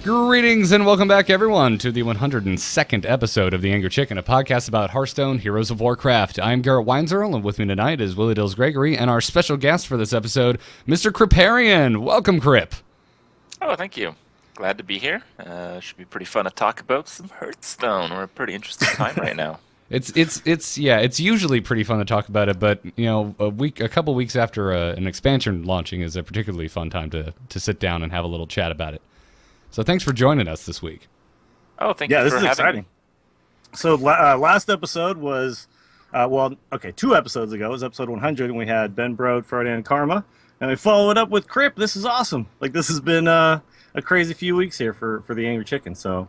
Greetings and welcome back, everyone, to the 102nd episode of The Angry Chicken, a podcast about Hearthstone, Heroes of Warcraft. I'm Garrett Weinzerl, and with me tonight is Willie Dills Gregory, and our special guest for this episode, Mr. Kripparian. Welcome, Crip. Oh, thank you. Glad to be here. Should be pretty fun to talk about some Hearthstone. We're a pretty interesting time right now. It's usually pretty fun to talk about it, but a couple weeks after an expansion launching is a particularly fun time to sit down and have a little chat about it. So thanks for joining us this week. Oh, thank you for having me. Yeah, this is exciting. So last episode was, 2 episodes ago was episode 100, and we had Ben Brode, Frodan, and Karma, and we followed up with Kripp. This is awesome. This has been a crazy few weeks here for the Angry Chicken. So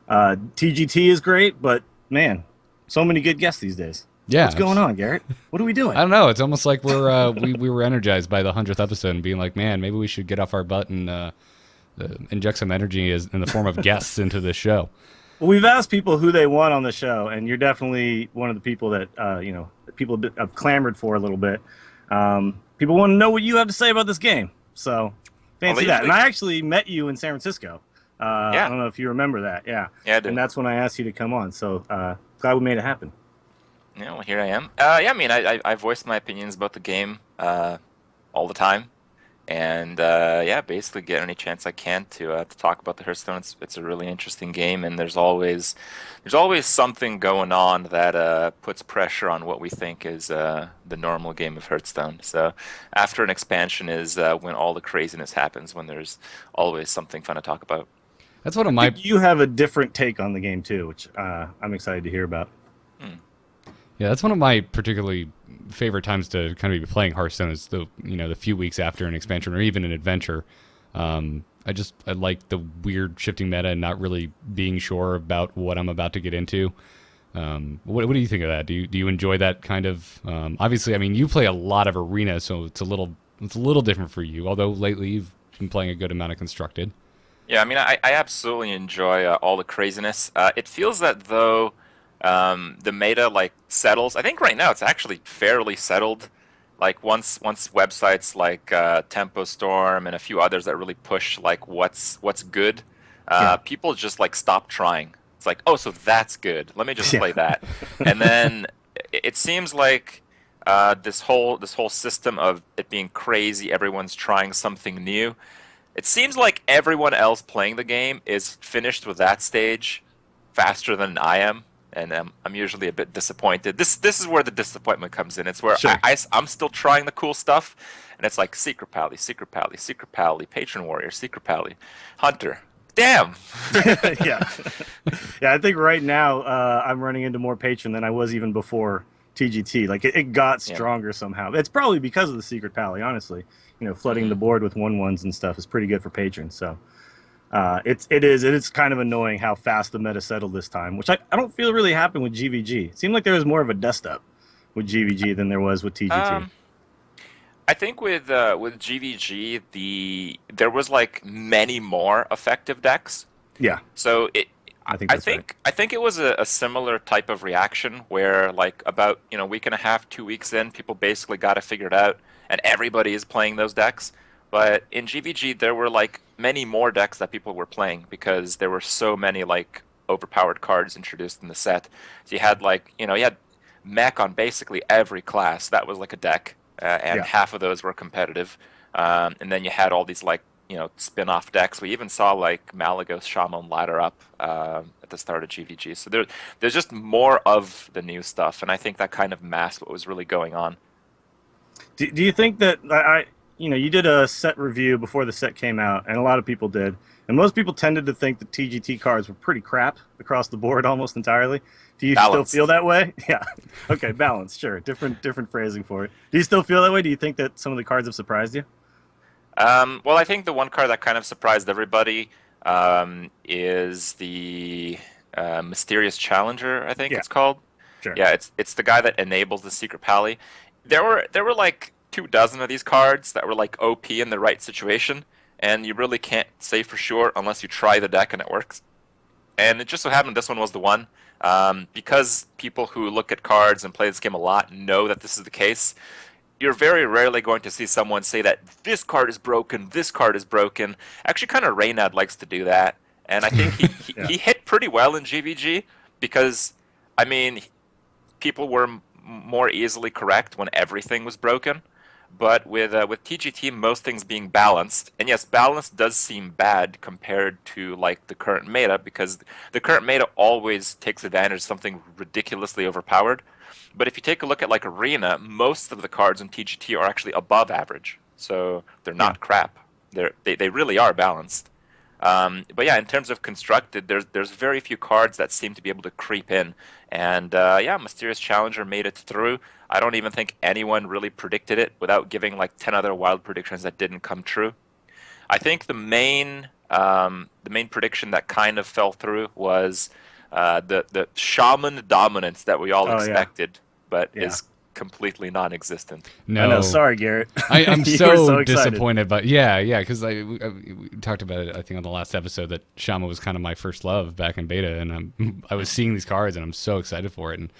TGT is great, but man, so many good guests these days. Yeah, what's going on, Garrett? What are we doing? I don't know. It's almost like we're we were energized by the 100th episode and being like, man, maybe we should get off our butt and inject some energy in the form of guests into this show. Well, we've asked people who they want on the show, and you're definitely one of the people that people have clamored for a little bit. People want to know what you have to say about this game, so fancy that. And I actually met you in San Francisco. I don't know if you remember that. Yeah, I did. And that's when I asked you to come on. So glad we made it happen. Yeah, well, here I am. I voiced my opinions about the game all the time. And basically get any chance I can to talk about the Hearthstone. It's a really interesting game, and there's always something going on that puts pressure on what we think is the normal game of Hearthstone. So after an expansion is when all the craziness happens, when there's always something fun to talk about. That's one of my. You have a different take on the game too, which I'm excited to hear about. Yeah, that's one of my particularly favorite times to kind of be playing Hearthstone is the few weeks after an expansion or even an adventure. I like the weird shifting meta and not really being sure about what I'm about to get into. What do you think of that? Do you enjoy that kind of? Obviously, I mean, you play a lot of arena, so it's a little different for you. Although lately you've been playing a good amount of constructed. Yeah, I mean, I absolutely enjoy all the craziness. It feels that though. The meta settles. I think right now it's actually fairly settled. Once websites like Tempo Storm and a few others that really push what's good, people just stop trying. It's like, oh, so that's good. Let me just play that. And then it seems like this whole system of it being crazy, everyone's trying something new. It seems like everyone else playing the game is finished with that stage faster than I am. And I'm usually a bit disappointed. This is where the disappointment comes in. It's where I'm still trying the cool stuff, and it's like Secret Pally, Secret Pally, Secret Pally, Patron Warrior, Secret Pally, Hunter. Damn. Yeah. I think right now I'm running into more Patron than I was even before TGT. It got stronger somehow. It's probably because of the Secret Pally, honestly. Flooding the board with 1/1s and stuff is pretty good for Patron. So. It is kind of annoying how fast the meta settled this time, which I don't feel really happened with GVG. It seemed like there was more of a dust up with GVG than there was with TGT. I think with GVG there was many more effective decks. Yeah. So I think it was a similar type of reaction where about a week and a half, 2 weeks in, people basically got it figured out, and everybody is playing those decks. But in GVG, there were many more decks that people were playing because there were so many overpowered cards introduced in the set. So you had you had mech on basically every class. That was a deck, and half of those were competitive. And then you had all these spin-off decks. We even saw Malagos Shaman ladder up at the start of GVG. So there's just more of the new stuff, and I think that kind of masked what was really going on. Do you think that you did a set review before the set came out, and a lot of people did. And most people tended to think the TGT cards were pretty crap across the board almost entirely. Do you still feel that way? Yeah. Okay, balanced, sure. Different phrasing for it. Do you still feel that way? Do you think that some of the cards have surprised you? Well, I think the one card that kind of surprised everybody is the Mysterious Challenger, I think it's called. Sure. Yeah, it's the guy that enables the Secret Pally. There were 24 of these cards that were OP in the right situation, and you really can't say for sure unless you try the deck and it works. And it just so happened this one was the one. Because people who look at cards and play this game a lot know that this is the case, you're very rarely going to see someone say that this card is broken, this card is broken. Actually, kind of Reynad likes to do that. And I think he hit pretty well in GVG because, I mean, people were more easily correct when everything was broken. But with TGT, most things being balanced, and yes, balance does seem bad compared to like the current meta, because the current meta always takes advantage of something ridiculously overpowered. But if you take a look at like Arena, most of the cards in TGT are actually above average, so they're not crap. They really are balanced. But yeah, in terms of constructed, there's very few cards that seem to be able to creep in, and yeah, Mysterious Challenger made it through. I don't even think anyone really predicted it without giving like 10 other wild predictions that didn't come true. I think the main prediction that kind of fell through was the Shaman dominance that we all expected, but is completely non-existent. No, I know. Sorry, Garrett. I'm You were so excited. disappointed, but yeah, because we talked about it, I think, on the last episode, that Shaman was kind of my first love back in beta, and I was seeing these cards, and I'm so excited for it, and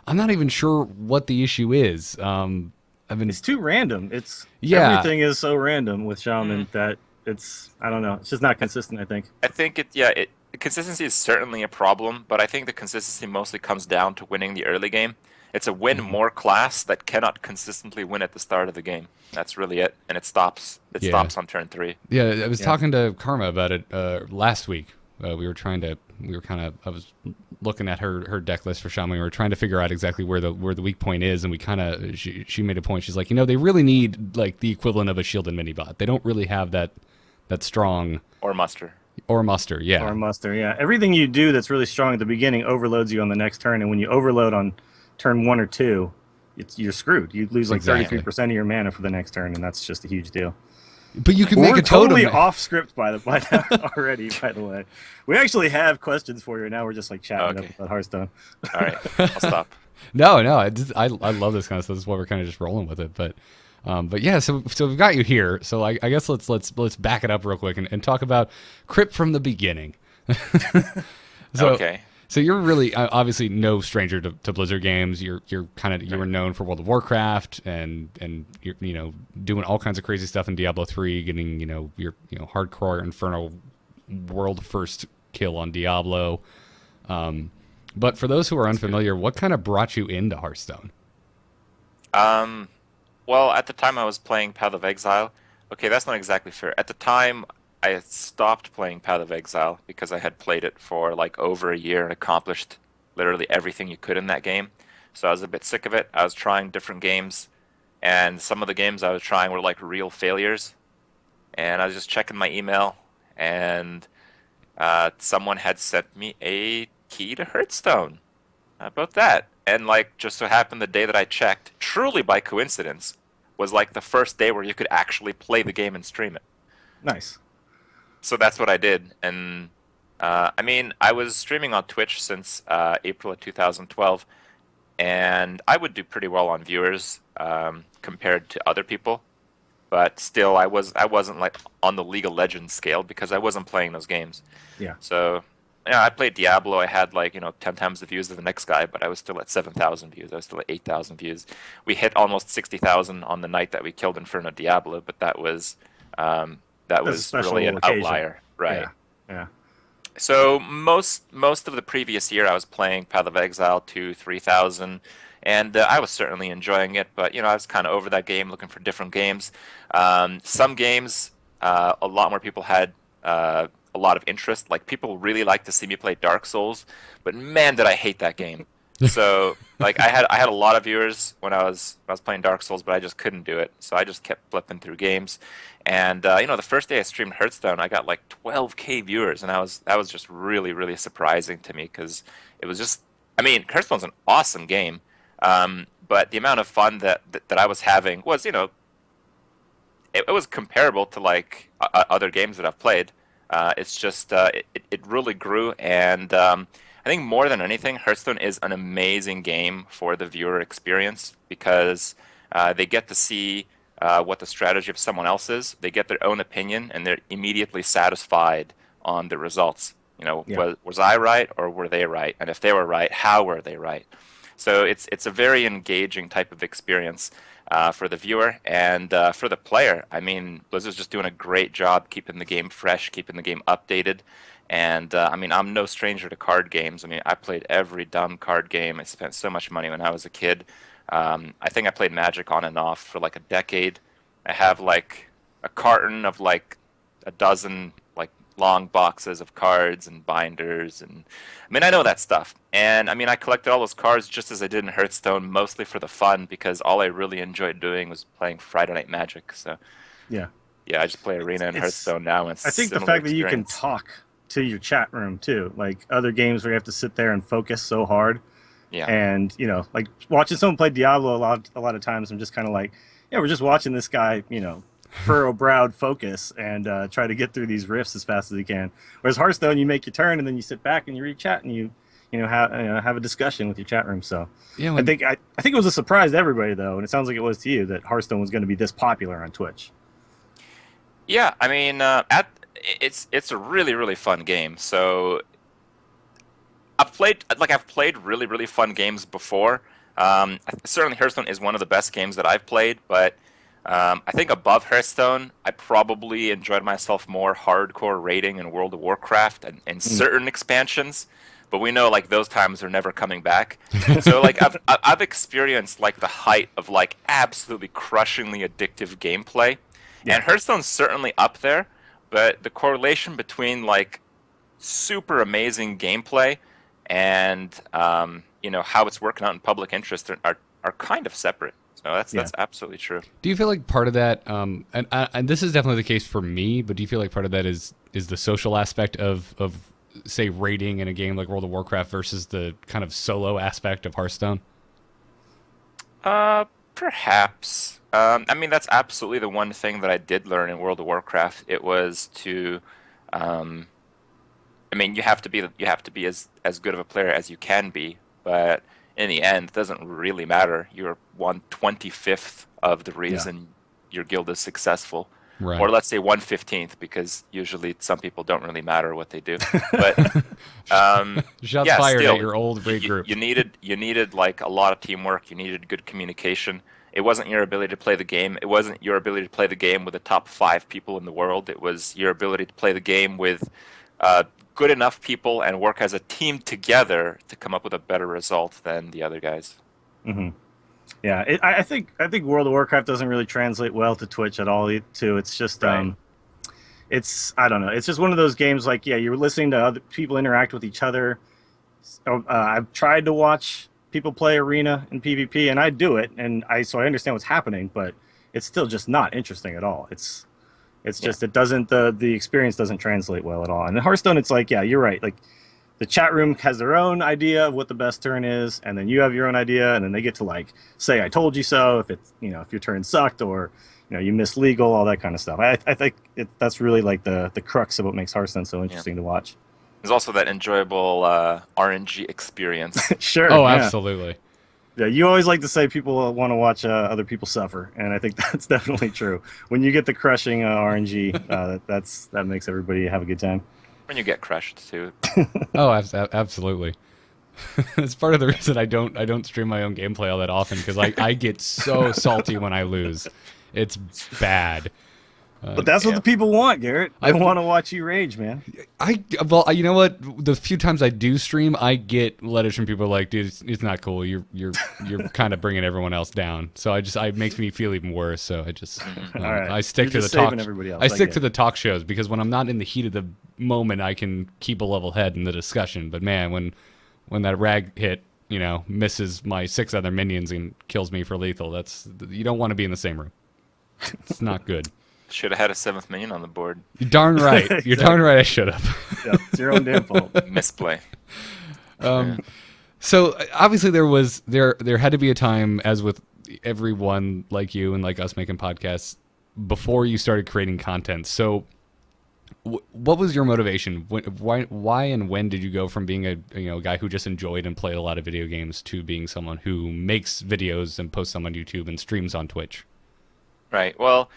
I'm not even sure what the issue is. It's too random. Everything is so random with Shaman that I don't know. It's just not consistent, I think. I think consistency is certainly a problem, but I think the consistency mostly comes down to winning the early game. It's a win more class that cannot consistently win at the start of the game. That's really it, and it stops. It stops on turn 3. Yeah, I was talking to Karma about it last week. I was looking at her deck list for Shaman. We were trying to figure out exactly where the weak point is, and she made a point. She's like, they really need like the equivalent of a shielded mini bot. They don't really have that strong Or muster. Yeah. Everything you do that's really strong at the beginning overloads you on the next turn, and when you overload on turn 1 or 2, you're screwed. You lose like 33% of your mana for the next turn, and that's just a huge deal. But you can make a totem. Totally off script by already. By the way, we actually have questions for you. Now we're just like chatting up about Hearthstone. All right, I'll stop. No, I love this kind of stuff. This is why we're kind of just rolling with it. But yeah, so we've got you here. So I guess let's back it up real quick and talk about Crip from the beginning. Okay. So you're really obviously no stranger to Blizzard games. You were known for World of Warcraft and you're doing all kinds of crazy stuff in Diablo 3, getting your hardcore Inferno world first kill on Diablo. But for those who are unfamiliar, what kind of brought you into Hearthstone? Well, at the time I was playing Path of Exile. Okay, that's not exactly fair. At the time, I had stopped playing Path of Exile because I had played it for like over a year and accomplished literally everything you could in that game. So I was a bit sick of it. I was trying different games, and some of the games I was trying were like real failures. And I was just checking my email, and someone had sent me a key to Hearthstone. How about that? And like, just so happened the day that I checked, truly by coincidence, was like the first day where you could actually play the game and stream it. Nice. So that's what I did. And I was streaming on Twitch since April of 2012, and I would do pretty well on viewers compared to other people. But still, I wasn't like on the League of Legends scale because I wasn't playing those games. Yeah. So I played Diablo. I had 10 times the views of the next guy, but I was still at 7,000 views. I was still at 8,000 views. We hit almost 60,000 on the night that we killed Inferno Diablo, but that was really an outlier, right? Yeah. So most of the previous year, I was playing Path of Exile 3,000, and I was certainly enjoying it. But I was kind of over that game, looking for different games. Some games, a lot more people had a lot of interest. Like, people really liked to see me play Dark Souls, but man, did I hate that game. So like, I had a lot of viewers when I was playing Dark Souls, but I just couldn't do it. So I just kept flipping through games. And the first day I streamed Hearthstone, I got like 12K viewers, and that was just really, really surprising to me, because it was just, Hearthstone's an awesome game, but the amount of fun that I was having was, it was comparable to like other games that I've played. It's just it really grew, and I think more than anything, Hearthstone is an amazing game for the viewer experience, because they get to see what the strategy of someone else is. They get their own opinion, and they're immediately satisfied on the results. Was I right, or were they right? And if they were right, how were they right? So it's a very engaging type of experience for the viewer and for the player. Blizzard's just doing a great job keeping the game fresh, keeping the game updated, And I mean, I'm no stranger to card games. I mean, I played every dumb card game. I spent so much money when I was a kid. I think I played Magic on and off for like a decade. I have like a carton of like a dozen like long boxes of cards and binders, and I mean, I know that stuff. And I mean, I collected all those cards just as I did in Hearthstone, mostly for the fun, because all I really enjoyed doing was playing Friday Night Magic. So Yeah. yeah, I just play Arena and It's Hearthstone now, and it's I a think the similar fact that you can experience. talk to your chat room too, like other games where you have to sit there and focus so hard, Yeah. and like watching someone play Diablo a lot of times, I'm just kind of like, yeah, we're just watching this guy, furrow-browed focus and try to get through these rifts as fast as he can. Whereas Hearthstone, you make your turn and then you sit back and you read chat and have a discussion with your chat room. So Yeah, I think it was a surprise to everybody though, and it sounds like it was to you that Hearthstone was going to be this popular on Twitch. Yeah, I mean, it's a really really fun game. So I've played really really fun games before. Certainly Hearthstone is one of the best games that I've played, but I think above Hearthstone, I probably enjoyed myself more hardcore raiding in World of Warcraft and Mm. certain expansions. But we know like those times are never coming back. So like I've experienced like the height of like absolutely crushingly addictive gameplay, Yeah. and Hearthstone's certainly up there. But the correlation between like super amazing gameplay and how it's working out in public interest are kind of separate. So that's Yeah. that's absolutely true. do you feel like part of that, and this is definitely the case for me, but do you feel like part of that is the social aspect of say raiding in a game like World of Warcraft versus the kind of solo aspect of Hearthstone? Perhaps. I mean, that's absolutely the one thing that I did learn in World of Warcraft. It was to, um, I mean, you have to be as good of a player as you can be, but in the end, it doesn't really matter. You're 1/25th of the Yeah. reason your guild is successful, or Right. let's say 1/15th, because usually some people don't really matter what they do. But Shots yeah, fired at still, your old you, raid you group. you needed you needed like a lot of teamwork. You needed good communication. It wasn't your ability to play the game. It wasn't your ability to play the game with the top 5 people in the world. It was your ability to play the game with uh, good enough people and work as a team together to come up with a better result than the other guys. Hmm. Yeah, I think World of Warcraft doesn't really translate well to Twitch at all. Too, it's just Right. it's I don't know. It's just one of those games like yeah, you're listening to other people interact with each other. So, I've tried to watch people play Arena and PvP, and I do it, and I understand what's happening, but it's still just not interesting at all. It's Yeah. just it doesn't the experience doesn't translate well at all. And in Hearthstone, it's like yeah, you're right. Like the chat room has their own idea of what the best turn is, and then you have your own idea, and then they get to like say "I told you so" if it's if your turn sucked or you missed legal, all that kind of stuff. I think that's really like the crux of what makes Hearthstone so Yeah. interesting to watch. There's also that enjoyable RNG experience. Sure, Oh, yeah, absolutely. yeah. You always like to say people want to watch other people suffer, and I think that's definitely true. When you get the crushing RNG, that makes everybody have a good time. When you get crushed too. Oh, absolutely. It's part of the reason I don't stream my own gameplay all that often because I get so salty when I lose. It's bad. But that's what Yeah. the people want, Garrett. They I- want to watch you rage, man. You know what? The few times I do stream, I get letters from people like, "Dude, it's not cool. You're kind of bringing everyone else down." So it makes me feel even worse. So I just All right. I stick You're to the just talk. saving everybody else. I I stick get to it. the talk shows because when I'm not in the heat of the moment, I can keep a level head in the discussion. But man, when that rag hit, misses my 6 other minions and kills me for lethal, you don't want to be in the same room. It's not good. Should have had a 7th minion on the board. You're darn right. You're darn right. I should have. Yeah, it's your own damn fault. Misplay. So obviously there had to be a time, as with everyone like you and like us making podcasts, before you started creating content. So what was your motivation? Why and when did you go from being a guy who just enjoyed and played a lot of video games to being someone who makes videos and posts them on YouTube and streams on Twitch? Right. Well,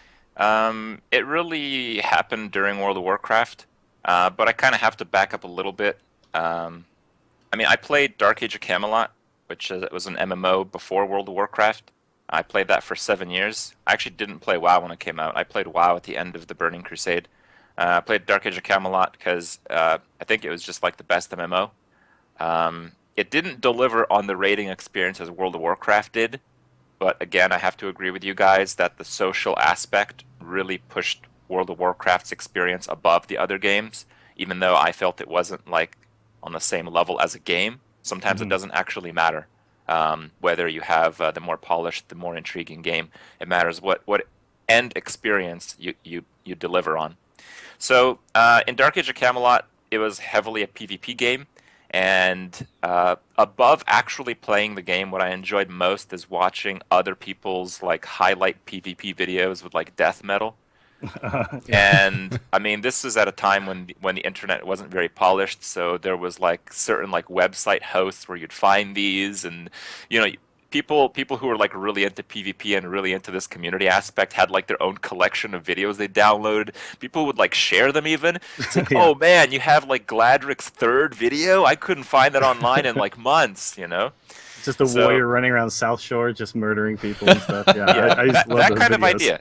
it really happened during World of Warcraft, but I kind of have to back up a little bit. I mean, I played Dark Age of Camelot, which was an MMO before World of Warcraft. I played that for 7 years. I actually didn't play WoW when it came out. I played WoW at the end of the Burning Crusade. I played Dark Age of Camelot because I think it was just like the best MMO. It didn't deliver on the raiding experience as World of Warcraft did, but again, I have to agree with you guys that the social aspect really pushed World of Warcraft's experience above the other games, even though I felt it wasn't like on the same level as a game. Sometimes it doesn't actually matter whether you have the more polished, the more intriguing game. It matters what end experience you deliver on. So in Dark Age of Camelot, it was heavily a PvP game. And above actually playing the game, what I enjoyed most is watching other people's like highlight PvP videos with like death metal. And I mean, this is at a time when the internet wasn't very polished, so there was like certain like website hosts where you'd find these, and you know, people who were like really into PvP and really into this community aspect had like their own collection of videos they downloaded. People would like share them even. It's like, oh man, you have like Gladrick's third video? I couldn't find that online in like months, you know? Just a warrior running around South Shore just murdering people and stuff. Yeah, I used to love that those kind videos. of idea.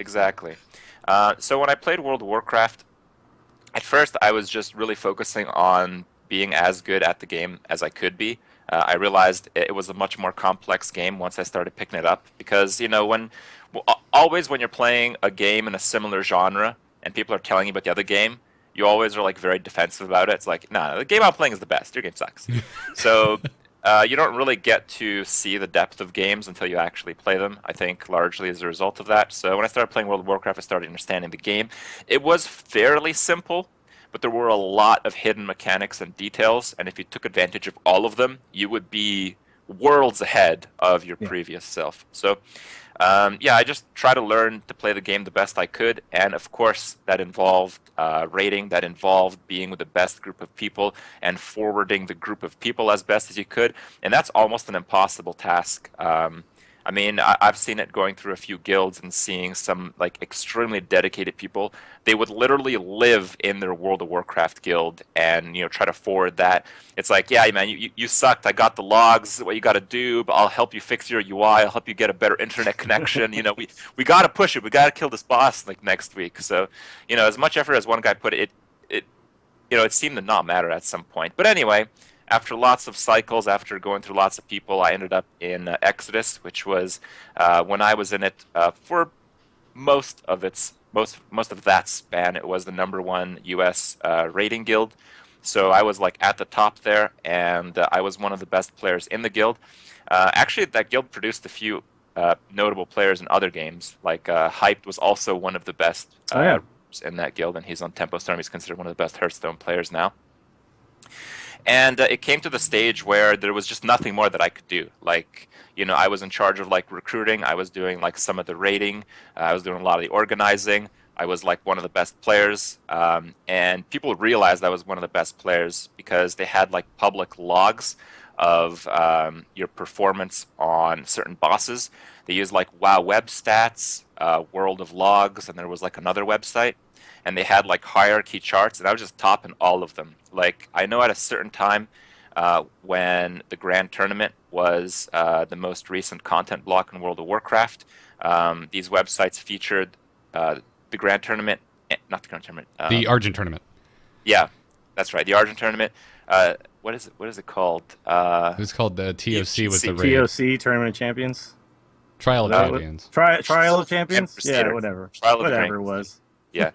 Exactly. So when I played World of Warcraft, at first I was just really focusing on being as good at the game as I could be. I realized it was a much more complex game once I started picking it up, because you know always when you're playing a game in a similar genre and people are telling you about the other game, you always are like very defensive about it. It's like, nah, the game I'm playing is the best. Your game sucks. So you don't really get to see the depth of games until you actually play them, I think, largely as a result of that. So when I started playing World of Warcraft, I started understanding the game. It was fairly simple, but there were a lot of hidden mechanics and details, and if you took advantage of all of them, you would be worlds ahead of your previous self. So I just try to learn to play the game the best I could, and of course that involved raiding, that involved being with the best group of people and forwarding the group of people as best as you could, and that's almost an impossible task. I mean, I've seen it going through a few guilds and seeing some like extremely dedicated people. They would literally live in their World of Warcraft guild and try to forward that. It's like, yeah, man, you sucked. I got the logs. This is what you got to do. But I'll help you fix your UI. I'll help you get a better internet connection. We got to push it. We got to kill this boss like next week. So, as much effort as one guy put it seemed to not matter at some point. But anyway, after lots of cycles, after going through lots of people, I ended up in Exodus, which was when I was in it for most of that span. It was the #1 U.S. rating guild, so I was like at the top there, and I was one of the best players in the guild. Actually, that guild produced a few notable players in other games. Like Hyped was also one of the best in that guild, and he's on Tempo Storm. He's considered one of the best Hearthstone players now. And it came to the stage where there was just nothing more that I could do. Like, I was in charge of like recruiting. I was doing like some of the rating. I was doing a lot of the organizing. I was like one of the best players. And people realized I was one of the best players because they had like public logs of your performance on certain bosses. They used like WoW Web Stats, World of Logs, and there was like another website. And they had like hierarchy charts, and I was just topping all of them. Like, I know at a certain time when the Grand Tournament was the most recent content block in World of Warcraft, these websites featured the Grand Tournament, not the Grand Tournament. The Argent Tournament. Yeah, that's right, the Argent Tournament. What is it called? It was called the TOC. Was the raid. TOC, Tournament of Champions? Trial of Champions. Trial of Champions? Yeah, whatever. Trial of Whatever it was. Yeah.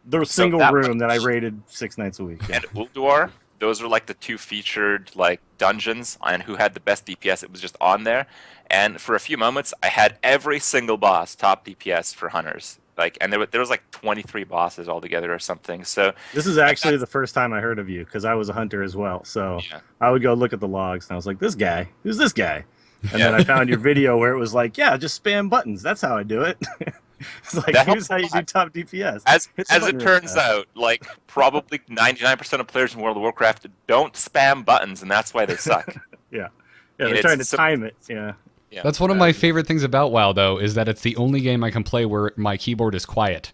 There was a single room that I raided 6 nights a week. Yeah. And Ulduar, those were like the two featured like dungeons, and who had the best DPS. It was just on there, and for a few moments, I had every single boss top DPS for hunters. Like, and there was like 23 bosses altogether or something. So this is actually the first time I heard of you, because I was a hunter as well. So I would go look at the logs, and I was like, "This guy, who's this guy?" And then I found your video where it was like, "Yeah, just spam buttons. That's how I do it." It's like, here's how you do top DPS. As it turns out, like probably 99% of players in World of Warcraft don't spam buttons, and that's why they suck. Yeah, they're trying to time it. Yeah. That's one of my favorite things about WoW, though, is that it's the only game I can play where my keyboard is quiet.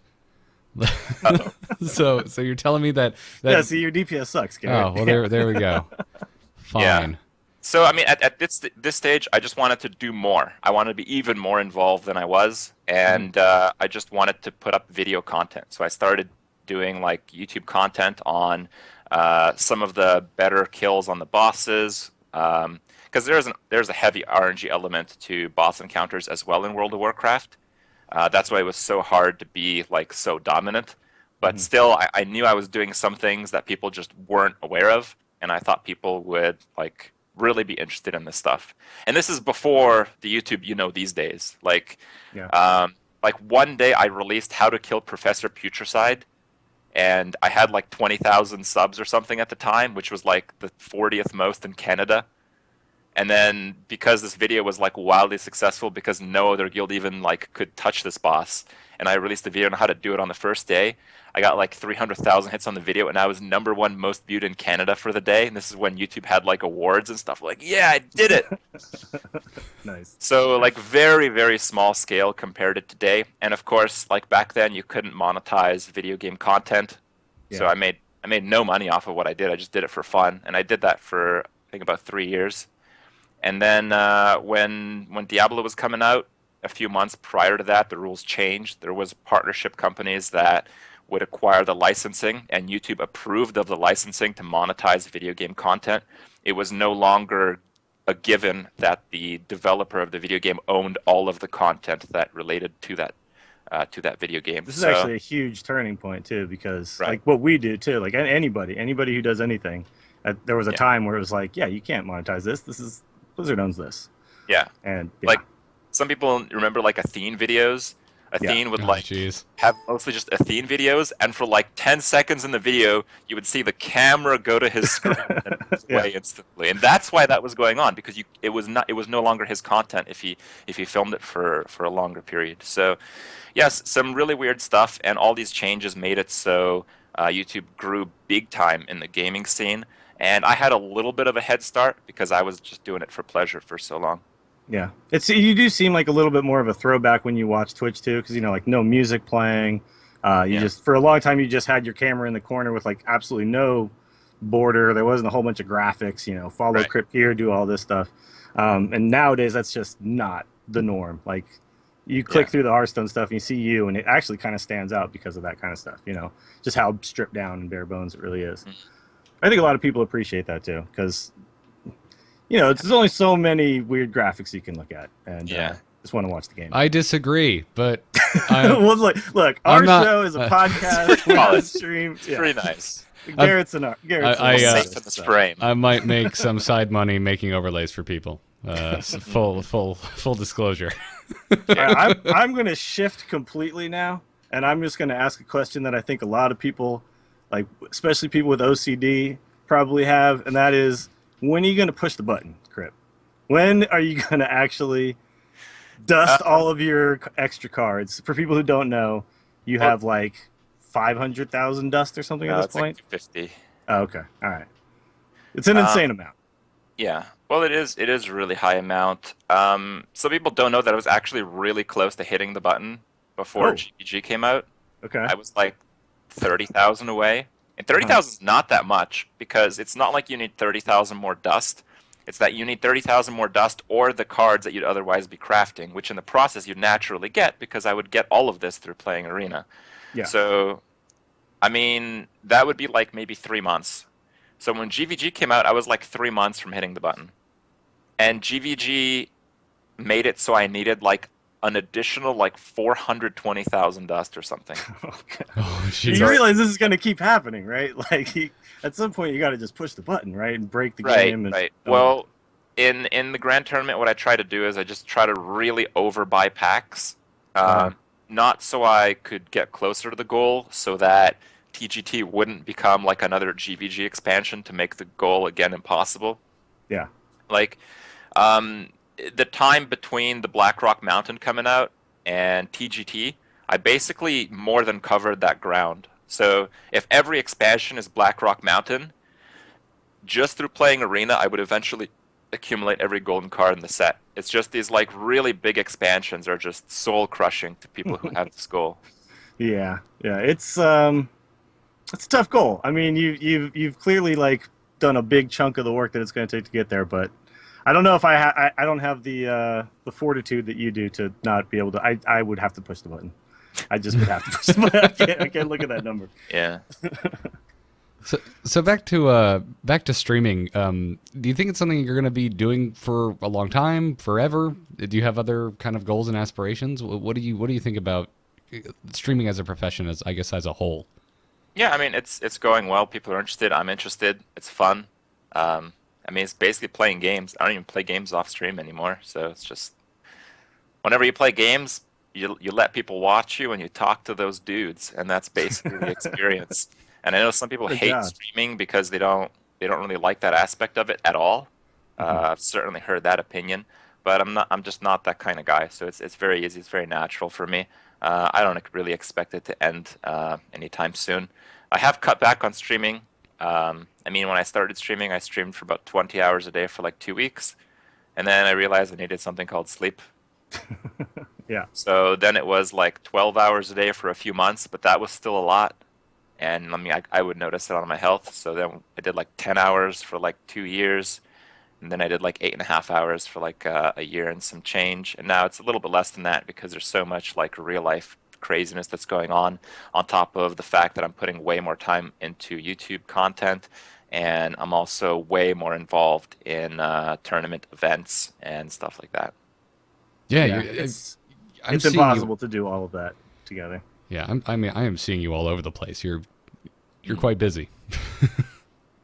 so you're telling me that yeah, see, your DPS sucks, Gary. Oh, well, there we go. Fine. So I mean, at this stage, I just wanted to do more. I wanted to be even more involved than I was, and I just wanted to put up video content. So I started doing like YouTube content on some of the better kills on the bosses, because there's a heavy RNG element to boss encounters as well in World of Warcraft. That's why it was so hard to be like so dominant. But still, I knew I was doing some things that people just weren't aware of, and I thought people would like really be interested in this stuff. And this is before the YouTube these days. Yeah. Like one day I released How to Kill Professor Putricide, and I had like 20,000 subs or something at the time, which was like the 40th most in Canada. And then because this video was like wildly successful, because no other guild even like could touch this boss, and I released a video on how to do it on the first day, I got like 300,000 hits on the video, and I was #1 most viewed in Canada for the day. And this is when YouTube had like awards and stuff. Like, yeah, I did it. Nice. So like very, very small scale compared to today. And of course, like back then, you couldn't monetize video game content. So Yeah. I made no money off of what I did. I just did it for fun, and I did that for I think about 3 years. And then when Diablo was coming out, a few months prior to that, the rules changed. There was partnership companies that would acquire the licensing, and YouTube approved of the licensing to monetize video game content. It was no longer a given that the developer of the video game owned all of the content that related to that video game. This is actually a huge turning point too, because Right. like what we do too, like anybody who does anything, there was a time where it was like, yeah, you can't monetize this. This is Blizzard owns this, Yeah. and yeah. Like some people remember like Athene videos. Athene would Oh, like jeez. have mostly just Athene videos, and for like 10 seconds in the video, you would see the camera go to his screen and move Yeah. away instantly. And that's why that was going on, because it was no longer his content if he filmed it for a longer period. So yes, some really weird stuff, and all these changes made it so YouTube grew big time in the gaming scene. And I had a little bit of a head start because I was just doing it for pleasure for so long. Yeah, you do seem like a little bit more of a throwback when you watch Twitch too, because like no music playing. You just for a long time you just had your camera in the corner with like absolutely no border. There wasn't a whole bunch of graphics. Follow Right. Kripp here, do all this stuff. And nowadays that's just not the norm. Like you click Yeah. through the Hearthstone stuff and you see you, and it actually kind of stands out because of that kind of stuff. Just how stripped down and bare bones it really is. I think a lot of people appreciate that too, because there's only so many weird graphics you can look at, and Yeah. just want to watch the game. I disagree, but I, Well, look, our I'm not- show is a podcast. We're not a stream. It's Yeah. pretty nice. Garrett's an art. Garrett's I, an We'll uh, safe in this frame. I might make some side money making overlays for people. Full disclosure. I'm going to shift completely now, and I'm just going to ask a question that I think a lot of people, like especially people with OCD, probably have, and that is, when are you going to push the button, Crip? When are you going to actually dust all of your extra cards? For people who don't know, you have like 500,000 dust or something at this It's like point. 250. Oh, okay, all right. It's an insane amount. Yeah. Well, it is a really high amount. Some people don't know that I was actually really close to hitting the button before Oh. GPG came out. Okay. I was like 30,000 away. And 30,000 is not that much, because it's not like you need 30,000 more dust. It's that you need 30,000 more dust or the cards that you'd otherwise be crafting, which in the process you'd naturally get, because I would get all of this through playing Arena. Yeah. So, I mean, that would be like maybe 3 months. So when GVG came out, I was like 3 months from hitting the button. And GVG made it so I needed like an additional like 420,000 dust or something. Okay. Oh, You jeez. realize this is going to keep happening, right? Like, at some point, you got to just push the button, right, and break the Right, game. And, right. Well, in the grand tournament, what I try to do is I just try to really overbuy packs, not so I could get closer to the goal, so that TGT wouldn't become like another GVG expansion to make the goal again impossible. yeah, Like, the time between the Blackrock Mountain coming out and TGT, I basically more than covered that ground. So if every expansion is Blackrock Mountain, just through playing Arena, I would eventually accumulate every golden card in the set. It's just these like really big expansions are just soul crushing to people who have this goal. yeah. It's a tough goal. I mean, you've clearly like done a big chunk of the work that it's going to take to get there, but I don't know if I don't have the fortitude that you do to not be able to. I would have to push the button. I just would have to push the button. I can't look at that number. Yeah. So back to streaming. Do you think it's something you're going to be doing for a long time, forever? Do you have other kind of goals and aspirations? What do you think about streaming as a profession, as I guess as a whole? Yeah, I mean, it's going well. People are interested. I'm interested. It's fun. I mean, it's basically playing games. I don't even play games off stream anymore. So it's just whenever you play games, you let people watch you and you talk to those dudes, and that's basically the experience. And I know some people hate streaming because they don't really like that aspect of it at all. I've certainly heard that opinion, but I'm just not that kind of guy. So it's very easy. It's very natural for me. I don't really expect it to end anytime soon. I have cut back on streaming. I mean, when I started streaming, I streamed for about 20 hours a day for like 2 weeks, and then I realized I needed something called sleep. Yeah. So then it was like 12 hours a day for a few months, but that was still a lot. And I mean, I would notice it on my health. So then I did like 10 hours for like 2 years. And then I did like 8.5 hours for like a year and some change. And now it's a little bit less than that because there's so much like real life craziness that's going on top of the fact that I'm putting way more time into YouTube content. And I'm also way more involved in tournament events and stuff like that. Yeah, it's impossible to do all of that together. Yeah, I I am seeing you all over the place. You're quite busy.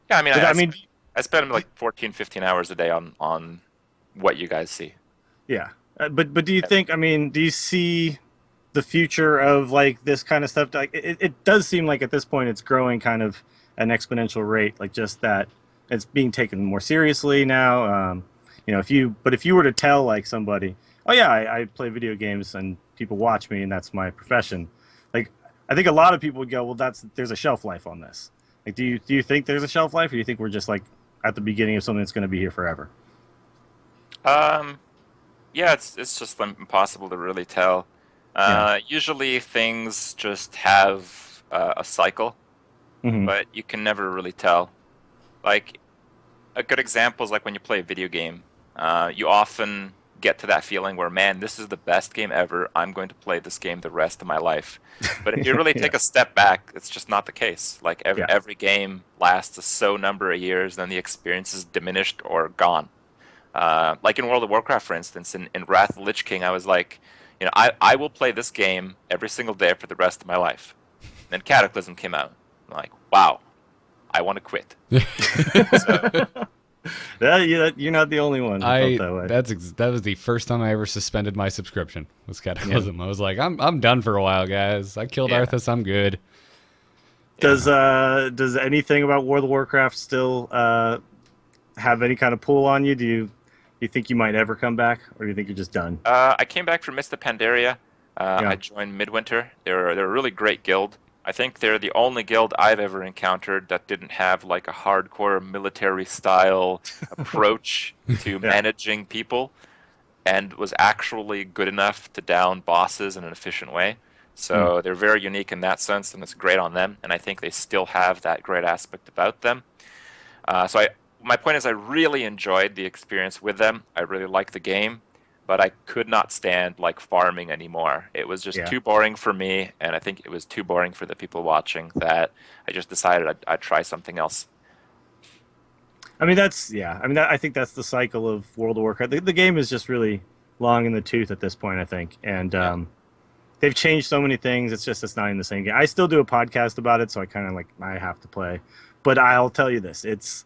Yeah, I mean, I spend like 14, 15 hours a day on what you guys see. Yeah, but do you think? I mean, do you see the future of like this kind of stuff? Like, it does seem like at this point it's growing kind of an exponential rate. Like just that it's being taken more seriously now. If you were to tell like somebody, oh yeah, I play video games and people watch me and that's my profession. Like, I think a lot of people would go, well, there's a shelf life on this. Like, do you think there's a shelf life, or do you think we're just like at the beginning of something that's going to be here forever? Yeah, it's just impossible to really tell. Usually things just have a cycle, but you can never really tell. Like, a good example is like when you play a video game. You often get to that feeling where, man, this is the best game ever. I'm going to play this game the rest of my life. But if you really take a step back, it's just not the case. Like every game lasts a so number of years, then the experience is diminished or gone. Like in World of Warcraft, for instance, in Wrath of the Lich King, I was like, I will play this game every single day for the rest of my life. Then Cataclysm came out. I'm like, wow, I want to quit. So, you're not the only one. That was the first time I ever suspended my subscription. Was Cataclysm. I was like, I'm done for a while, guys. I killed Arthas. I'm good. Does anything about World of Warcraft still have any kind of pull on you? Do you think you might ever come back, or do you think you're just done? I came back from Mist of Pandaria. I joined Midwinter. They're a really great guild. I think they're the only guild I've ever encountered that didn't have like a hardcore military style approach to managing people, and was actually good enough to down bosses in an efficient way. So they're very unique in that sense, and it's great on them. And I think they still have that great aspect about them. My point is, I really enjoyed the experience with them. I really liked the game, but I could not stand like farming anymore. It was just too boring for me, and I think it was too boring for the people watching that I just decided I'd try something else. I mean, I think that's the cycle of World of Warcraft. The game is just really long in the tooth at this point, I think, and they've changed so many things. It's not even the same game. I still do a podcast about it, so I kind of like I have to play. But I'll tell you this: it's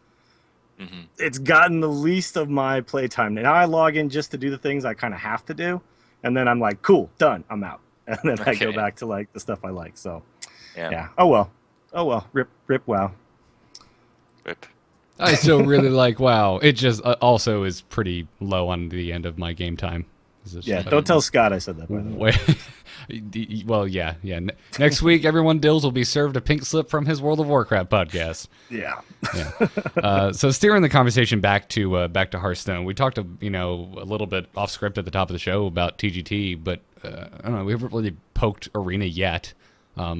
gotten the least of my playtime. Now I log in just to do the things I kind of have to do, and then I'm like, cool, done, I'm out, and then I go back to like the stuff I like. So, yeah. Oh well. Rip. Wow. Rip. I still really like WoW. It just also is pretty low on the end of my game time. Don't tell Scott I said that, by the way. Well, yeah. Next week, everyone Dills will be served a pink slip from his World of Warcraft podcast. Yeah. So steering the conversation back to Hearthstone, we talked a little bit off script at the top of the show about TGT, but I don't know, we haven't really poked Arena yet.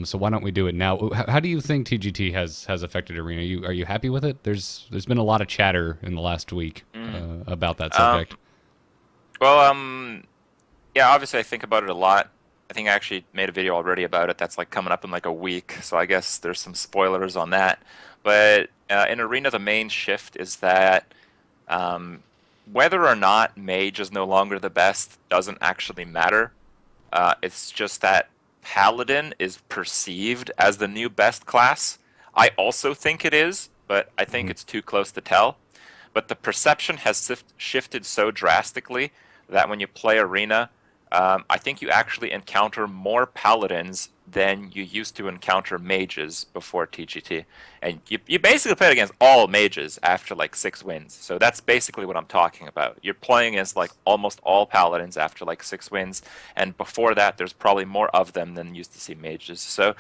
So why don't we do it now? How do you think TGT has affected Arena? Are you happy with it? There's been a lot of chatter in the last week about that subject. Well, yeah, obviously I think about it a lot. I think I actually made a video already about it that's like coming up in like a week, so I guess there's some spoilers on that. But in Arena, the main shift is that whether or not Mage is no longer the best doesn't actually matter. It's just that Paladin is perceived as the new best class. I also think it is, but I think it's too close to tell. But the perception has shifted so drastically that when you play Arena, I think you actually encounter more Paladins than you used to encounter Mages before TGT. And you basically played against all Mages after like 6 wins. So that's basically what I'm talking about. You're playing against like almost all Paladins after like 6 wins. And before that, there's probably more of them than used to see Mages. So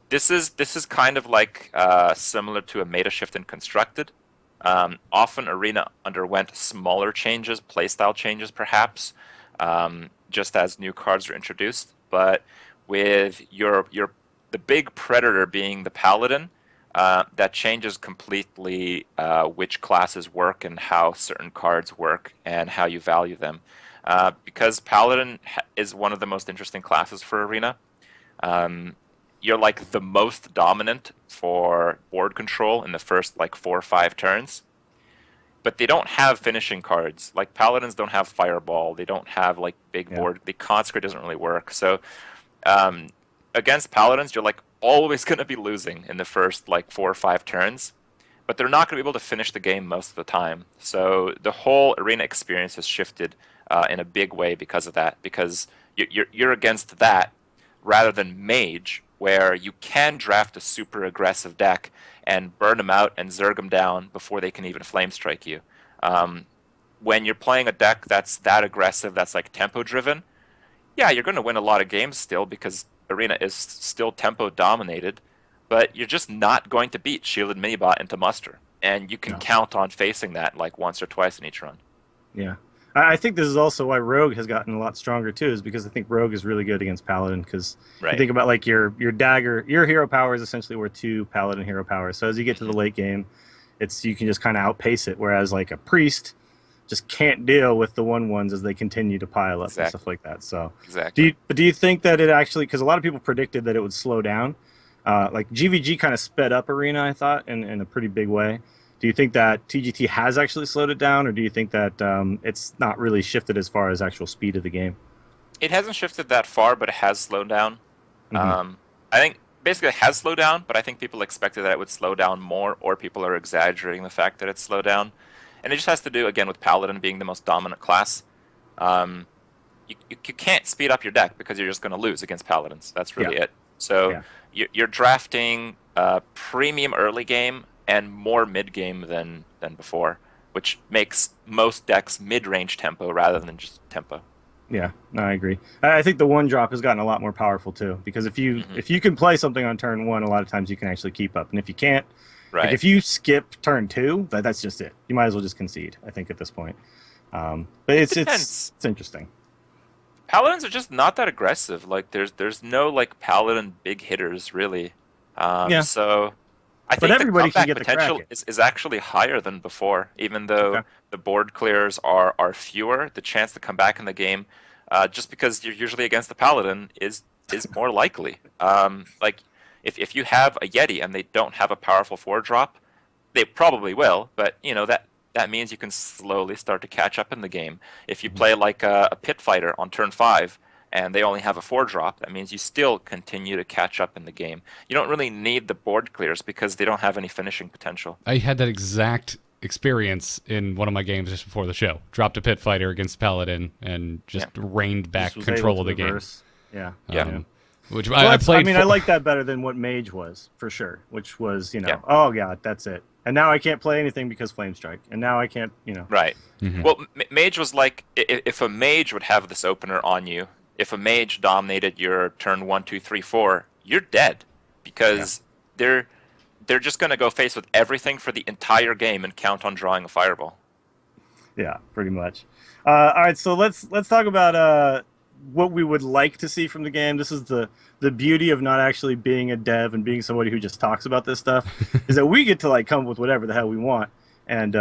this is kind of like similar to a meta shift in Constructed. Often Arena underwent smaller changes, playstyle changes perhaps, just as new cards are introduced. But with the big predator being the Paladin, that changes completely which classes work and how certain cards work and how you value them. Because Paladin is one of the most interesting classes for Arena. You're like the most dominant for board control in the first like 4 or 5 turns. But they don't have finishing cards. Like Paladins don't have Fireball. They don't have like big board. The Consecrate doesn't really work. So against Paladins, you're like always going to be losing in the first like 4 or 5 turns. But they're not going to be able to finish the game most of the time. So the whole Arena experience has shifted in a big way because of that. Because you're against that rather than Mage, where you can draft a super aggressive deck and burn them out and zerg them down before they can even flame strike you. When you're playing a deck that's that aggressive, that's like tempo driven, yeah, you're going to win a lot of games still because Arena is still tempo dominated, but you're just not going to beat Shielded Minibot into muster. And you can count on facing that like once or twice in each run. Yeah. I think this is also why Rogue has gotten a lot stronger too, is because I think Rogue is really good against Paladin. Because you think about like your dagger, your hero power is essentially worth 2 Paladin hero powers. So as you get to the late game, you can just kind of outpace it. Whereas like a priest just can't deal with the 1/1s as they continue to pile up and stuff like that. So do you think that it actually? Because a lot of people predicted that it would slow down. Like GVG kind of sped up Arena, I thought, in a pretty big way. Do you think that TGT has actually slowed it down, or do you think that it's not really shifted as far as actual speed of the game? It hasn't shifted that far, but it has slowed down. I think basically it has slowed down, but I think people expected that it would slow down more, or people are exaggerating the fact that it's slowed down. And it just has to do, again, with Paladin being the most dominant class. You can't speed up your deck because you're just going to lose against Paladins. That's really it. So you're drafting premium early game and more mid-game than before, which makes most decks mid-range tempo rather than just tempo. Yeah, no, I agree. I think the 1-drop has gotten a lot more powerful too, because if you can play something on turn 1, a lot of times you can actually keep up, and if you can't, like if you skip turn 2, that's just it. You might as well just concede, I think, at this point. But it's interesting. Paladins are just not that aggressive. Like there's no like Paladin big hitters really. So I think everybody the comeback can get potential is actually higher than before, even though the board clears are fewer. The chance to come back in the game, just because you're usually against the Paladin, is more likely. Like if you have a Yeti and they don't have a powerful 4-drop, they probably will. But you know that means you can slowly start to catch up in the game. If you play like a pit fighter on turn 5. And they only have a 4-drop, that means you still continue to catch up in the game. You don't really need the board clears because they don't have any finishing potential. I had that exact experience in one of my games just before the show. Dropped a pit fighter against Paladin and just reined back control of the game. Which I played. I like that better than what Mage was, for sure. Which was, oh god, that's it. And now I can't play anything because Flame Strike. And now I can't, Right. Well, Mage was like, if a Mage would have this opener on you, if a Mage dominated your turn 1, 2, 3, 4, you're dead, because they're just going to go face with everything for the entire game and count on drawing a Fireball. Yeah, pretty much. All right, so let's talk about what we would like to see from the game. This is the beauty of not actually being a dev and being somebody who just talks about this stuff, is that we get to like come up with whatever the hell we want and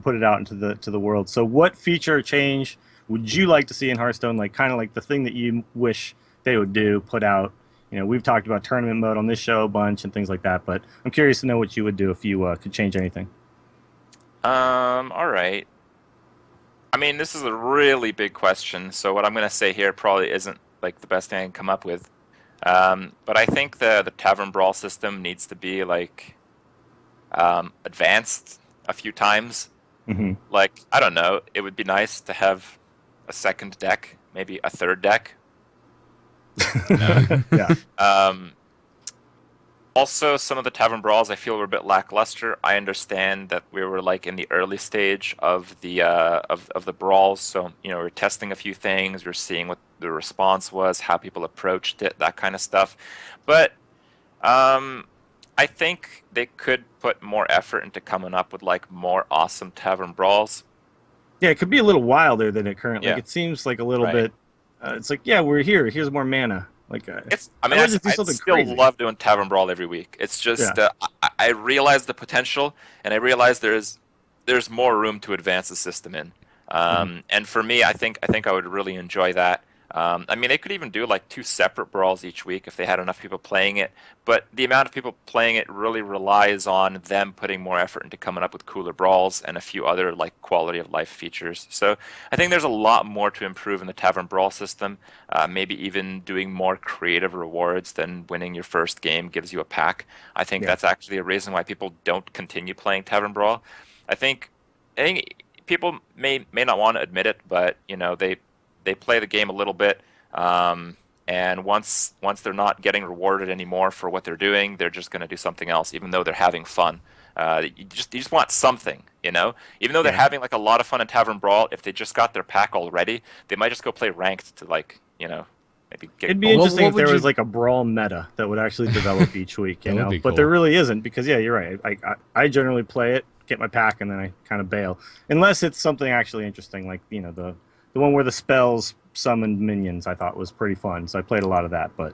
put it out into the world. So what feature or change would you like to see in Hearthstone? Like kind of like the thing that you wish they would do, put out. You know, we've talked about tournament mode on this show a bunch and things like that, but I'm curious to know what you would do if you could change anything. All right. I mean, this is a really big question, so what I'm going to say here probably isn't like the best thing I can come up with. But I think the Tavern Brawl system needs to be like advanced a few times. Mm-hmm. Like, I don't know, it would be nice to have a second deck, maybe a third deck. Yeah. Also, some of the Tavern Brawls I feel were a bit lackluster. I understand that we were like in the early stage of the of the brawls, so you know we're testing a few things, we're seeing what the response was, how people approached it, that kind of stuff. But I think they could put more effort into coming up with like more awesome Tavern Brawls. Yeah, it could be a little wilder than it currently. Yeah. Like, it seems like a little Right. bit. It's like, yeah, we're here. Here's more mana. Like, It's. I mean, I'd I just do still something crazy. love doing Tavern Brawl every week. It's just I realize the potential, and I realize there's more room to advance the system in. And for me, I think I would really enjoy that. I mean, they could even do like 2 separate brawls each week if they had enough people playing it. But the amount of people playing it really relies on them putting more effort into coming up with cooler brawls and a few other like quality of life features. So I think there's a lot more to improve in the Tavern Brawl system. Maybe even doing more creative rewards than winning your first game gives you a pack. I think that's actually a reason why people don't continue playing Tavern Brawl. I think people may not want to admit it, but you know they play the game a little bit, and once they're not getting rewarded anymore for what they're doing, they're just going to do something else, even though they're having fun. You just want something, you know. Even though they're having like a lot of fun in Tavern Brawl, if they just got their pack already, they might just go play ranked to like maybe get. It'd be interesting if there was like a brawl meta that would actually develop each week, you know. Be But cool. there really isn't, because you're right. I generally play it, get my pack, and then I kind of bail, unless it's something actually interesting, like the one where the spells summoned minions. I thought was pretty fun, so I played a lot of that. But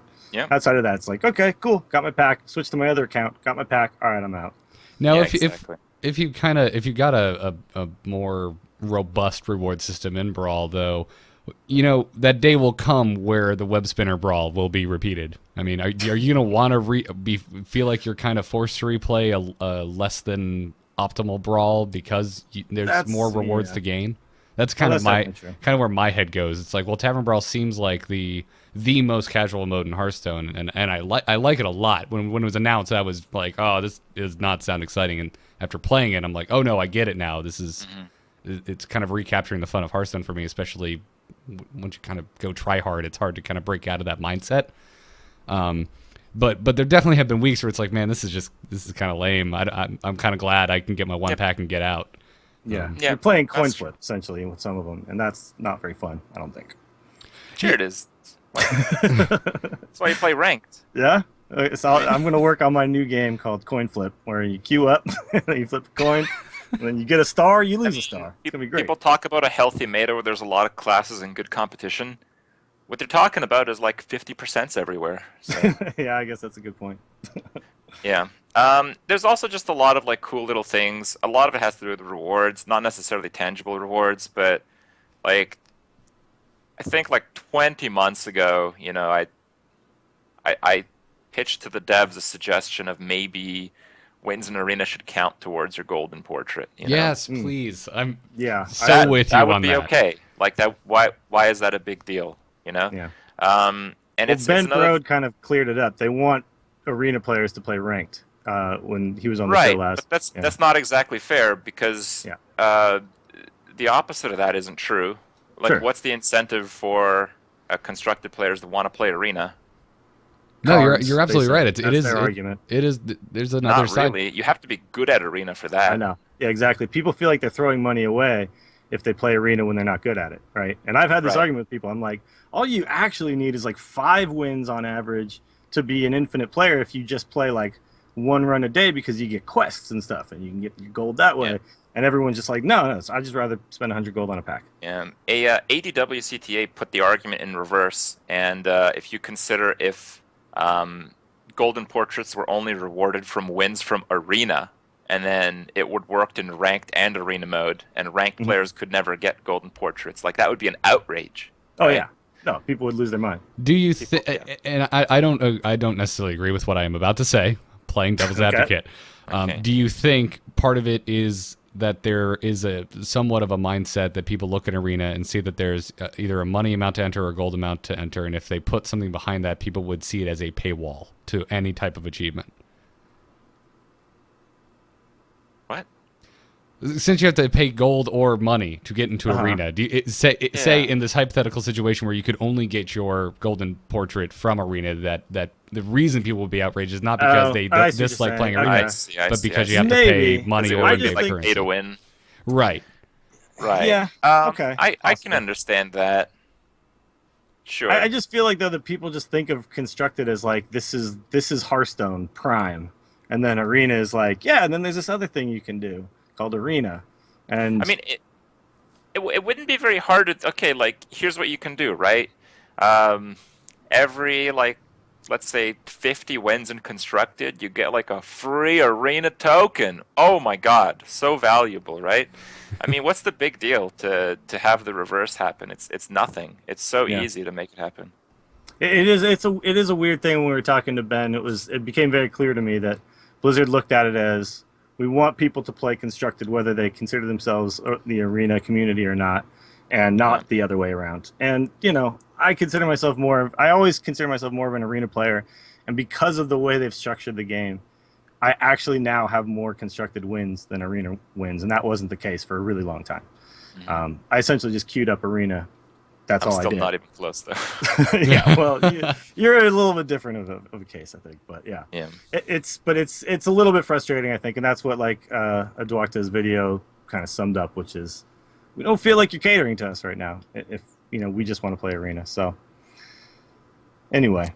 outside of that, it's like, okay, cool, got my pack, switch to my other account, got my pack. All right, I'm out. Now, Exactly. if you got a more robust reward system in Brawl, though, you know that day will come where the web spinner Brawl will be repeated. I mean, are you gonna want to feel like you're kind of forced to replay a less than optimal Brawl because there's more rewards to gain? That's kind of where my head goes. It's like, well, Tavern Brawl seems like the most casual mode in Hearthstone, and I like it a lot. When it was announced, I was like, oh, this does not sound exciting. And after playing it, I'm like, oh no, I get it now. This is it's kind of recapturing the fun of Hearthstone for me, especially once you kind of go try hard. It's hard to kind of break out of that mindset. But there definitely have been weeks where it's like, man, this is kind of lame. I'm kind of glad I can get my one pack and get out. Yeah, you're playing coin flip essentially with some of them, and that's not very fun, I don't think. Sure, it is. That's why you play ranked. Yeah, so I'm going to work on my new game called Coin Flip, where you queue up, and then you flip a coin, and then you get a star, you lose a star. It's going to be great. People talk about a healthy meta where there's a lot of classes and good competition. What they're talking about is like 50% everywhere. So. Yeah, I guess that's a good point. Yeah. There's also just a lot of like cool little things. A lot of it has to do with rewards, not necessarily tangible rewards, but like I think like 20 months ago, you know, I pitched to the devs a suggestion of maybe wins in arena should count towards your golden portrait. You know? Yes, please. I'm with you that would on be that. okay. Like that. Why is that a big deal? You know. Yeah. And it's Ben another... Brode kind of cleared it up. They want arena players to play ranked when he was on the show last. But that's not exactly fair because the opposite of that isn't true. Like, what's the incentive for constructed players that want to play arena? No, Cards, you're absolutely right. That's their argument. It is. There's another Not side. really. You have to be good at arena for that. I know. Yeah, exactly. People feel like they're throwing money away if they play arena when they're not good at it, right? And I've had this argument with people. I'm like, all you actually need is like 5 wins on average to be an infinite player if you just play like one run a day because you get quests and stuff, and you can get your gold that way. And everyone's just like, no, so I'd just rather spend 100 gold on a pack. ADW CTA put the argument in reverse, and if you consider if golden portraits were only rewarded from wins from arena, and then it would work in ranked and arena mode, and ranked players could never get golden portraits, like that would be an outrage. Right? Oh yeah, no, people would lose their mind. Do you think? And I don't necessarily agree with what I am about to say. Playing devil's advocate, do you think part of it is that there is a somewhat of a mindset that people look at arena and see that there's either a money amount to enter or a gold amount to enter, and if they put something behind that, people would see it as a paywall to any type of achievement? What? Since you have to pay gold or money to get into arena, do you, say in this hypothetical situation where you could only get your golden portrait from arena, that the reason people would be outraged is not because they dislike playing arena, but because you have to pay money or in-game currency. Pay to win. Right. Yeah. Okay. I can understand that. Sure. I just feel like though that people just think of constructed as like this is Hearthstone Prime, and then arena is like and then there's this other thing you can do called arena, and I mean it wouldn't be very hard to like here's what you can do, right? Every like let's say 50 wins in constructed, you get like a free arena token. Oh my god, so valuable, right? I mean, what's the big deal to have the reverse happen? It's nothing. It's so easy to make it happen. It is a weird thing. When we were talking to Ben, it became very clear to me that Blizzard looked at it as, we want people to play constructed whether they consider themselves the arena community or not, and not the other way around. And I always consider myself more of an arena player, and because of the way they've structured the game, I actually now have more constructed wins than arena wins, and that wasn't the case for a really long time. I essentially just queued up arena. That's all I did. I'm still not even close, though. Yeah, well, you're a little bit different of a case, I think, but yeah. It's a little bit frustrating, I think, and that's what like Adwakta's video kind of summed up, which is we don't feel like you're catering to us right now. If we just want to play arena. So anyway.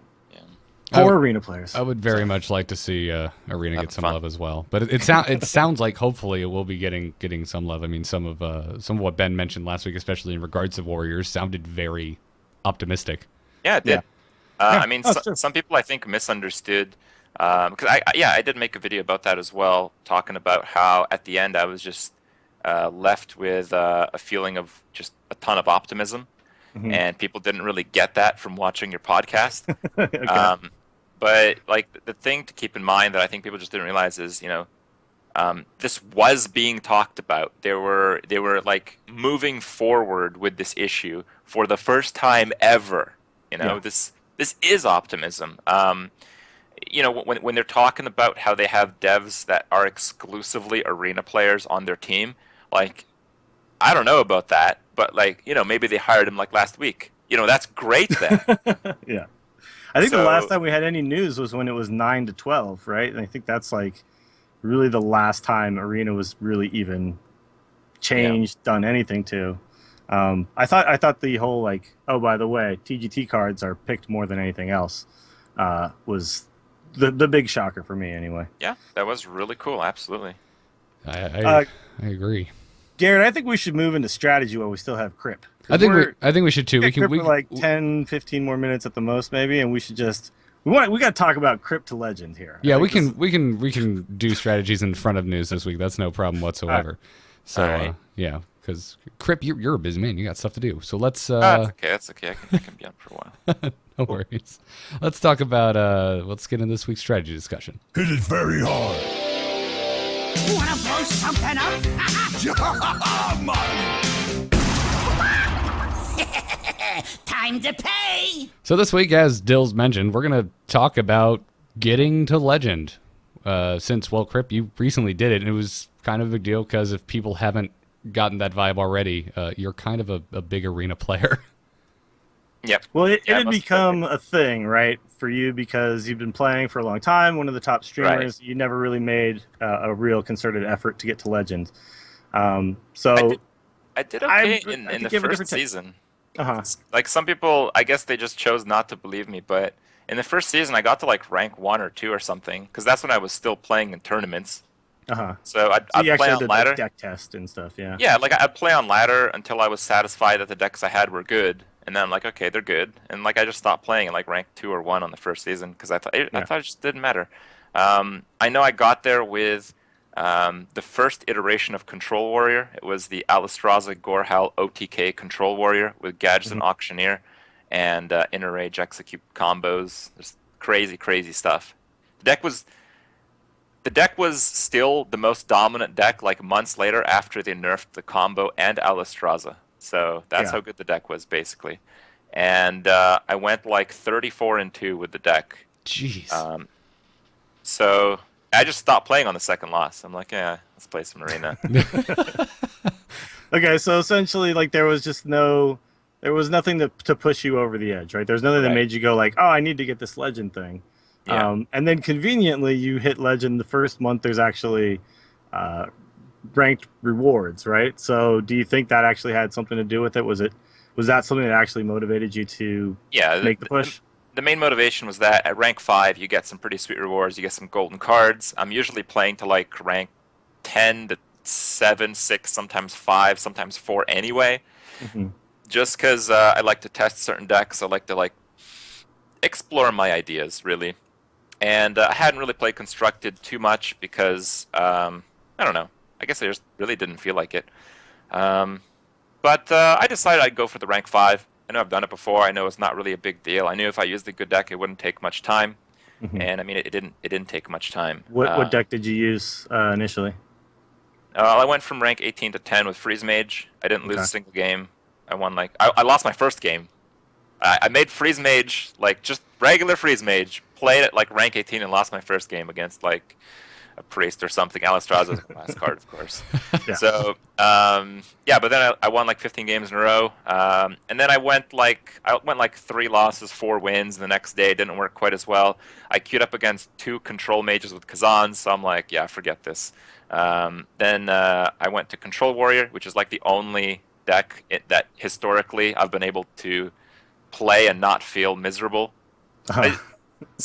Poor arena players. I would very much like to see arena get some love as well, but it sounds like hopefully it will be getting some love. I mean, some of what Ben mentioned last week, especially in regards to Warriors, sounded very optimistic. Yeah, it did. I mean, some people I think misunderstood because I did make a video about that as well, talking about how at the end I was just left with a feeling of just a ton of optimism, and people didn't really get that from watching your podcast. Okay. But like the thing to keep in mind that I think people just didn't realize is, this was being talked about. They were like moving forward with this issue for the first time ever. This is optimism. When they're talking about how they have devs that are exclusively arena players on their team, like I don't know about that, but like maybe they hired him like last week. That's great then. Yeah. I think the last time we had any news was when it was 9-12, right? And I think that's like really the last time arena was really even changed, done anything to. I thought the whole like, oh, by the way, TGT cards are picked more than anything else was the big shocker for me anyway. Yeah, that was really cool. Absolutely. I agree. Garrett, I think we should move into strategy while we still have Crip. I think we should too. We can for like 10, 15 more minutes at the most, maybe, and we should just we got to talk about Crip to Legend here. Yeah, we can do strategies in front of news this week. That's no problem whatsoever. Right. So yeah, because Crip, you're a busy man. You got stuff to do. So let's. That's okay. I can be on for a while. No worries. Let's talk about let's get into this week's strategy discussion. Hit it very hard. Wanna blow something up? Man. Time to pay! So this week, as Dills mentioned, we're going to talk about getting to Legend. Since, Crip, you recently did it, and it was kind of a big deal because if people haven't gotten that vibe already, you're kind of a big arena player. Yep. Well, it had become a thing, right, for you because you've been playing for a long time, one of the top streamers. Right. You never really made a real concerted effort to get to Legend. So I did okay in the first season. Like some people, I guess they just chose not to believe me, but in the first season, I got to like rank 1 or 2 or something, because that's when I was still playing in tournaments. Uh-huh. So I'd So you play actually on did ladder. like deck test and stuff, yeah. Yeah, like I'd play on ladder until I was satisfied that the decks I had were good, and then I'm like, okay, they're good, and like I just stopped playing at like rank 2 or 1 on the first season because I Yeah. thought it just didn't matter. I know I got there with the first iteration of Control Warrior. It was the Alistraza Gorehowl OTK Control Warrior with Gadget and Auctioneer and Inner Rage Execute combos. Just crazy, crazy stuff. The deck was still the most dominant deck like months later after they nerfed the combo and Alistraza. So that's Yeah. how good the deck was, basically. And I went like 34-2 with the deck. Jeez. So I just stopped playing on the second loss. I'm like, yeah, let's play some arena. Okay, so essentially, like, there was nothing to push you over the edge, right? There's nothing that Right. made you go like, oh, I need to get this legend thing. Yeah. And then conveniently, you hit legend the first month. There's actually ranked rewards, right? So, do you think that actually had something to do with it? Was that something that actually motivated you to Yeah, make the push? The main motivation was that at rank 5, you get some pretty sweet rewards. You get some golden cards. I'm usually playing to like rank 10 to 7, 6, sometimes 5, sometimes 4 anyway. Mm-hmm. Just because I like to test certain decks. I like to like explore my ideas, really. And I hadn't really played Constructed too much because, I don't know. I guess I just really didn't feel like it. But I decided I'd go for the rank 5. I know I've done it before. I know it's not really a big deal. I knew if I used a good deck, it wouldn't take much time. Mm-hmm. And I mean, it didn't take much time. What deck did you use initially? I went from rank 18 to 10 with Freeze Mage. I didn't lose Okay. a single game. I won like I lost my first game. I made Freeze Mage, like just regular Freeze Mage, played at like rank 18 and lost my first game against like a priest or something. Alistraza's the last card, of course. Yeah. So yeah, but then I won like 15 games in a row, and then I went like 3 losses, 4 wins. The next day it didn't work quite as well. I queued up against 2 control mages with Kazans, so I'm like, yeah, forget this. Then I went to Control Warrior, which is like the only deck that historically I've been able to play and not feel miserable. Uh-huh.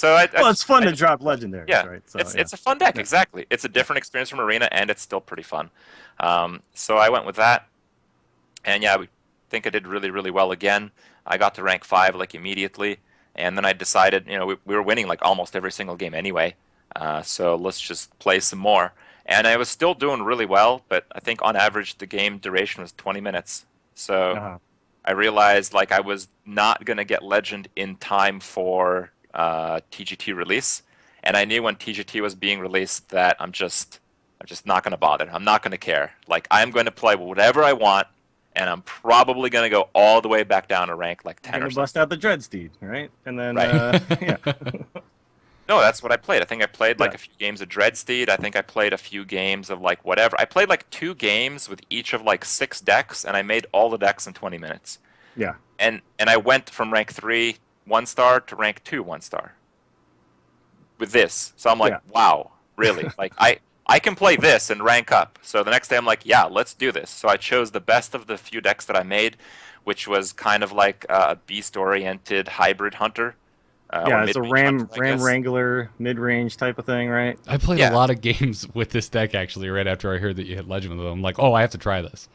Well, it's fun to drop legendaries, yeah, right? So, it's a fun deck, exactly. It's a different experience from Arena, and it's still pretty fun. So I went with that, and yeah, I think I did really, really well again. I got to rank 5 like immediately, and then I decided, we were winning like almost every single game anyway, so let's just play some more. And I was still doing really well, but I think on average the game duration was 20 minutes. So Uh-huh. I realized like I was not going to get Legend in time for TGT release, and I knew when TGT was being released that I'm just not going to bother. I'm not going to care. Like I'm going to play whatever I want, and I'm probably going to go all the way back down to rank like 10 You're or gonna something. bust out the Dreadsteed, right? And then Right. yeah. No, that's what I played. I think I played like Yeah. a few games of Dreadsteed. I think I played a few games of like whatever. I played like 2 games with each of like 6 decks, and I made all the decks in 20 minutes. Yeah. And I went from rank 3 1-star to rank 2 1-star with this. So I'm like, Yeah. wow, really? Like I can play this and rank up. So the next day I'm like, yeah, let's do this. So I chose the best of the few decks that I made, which was kind of like a beast-oriented hybrid hunter. Yeah, or it's a mid-range Ram hunter, I guess. Wrangler mid-range type of thing, right? I played Yeah. a lot of games with this deck actually right after I heard that you hit Legend with them. I'm like, oh, I have to try this.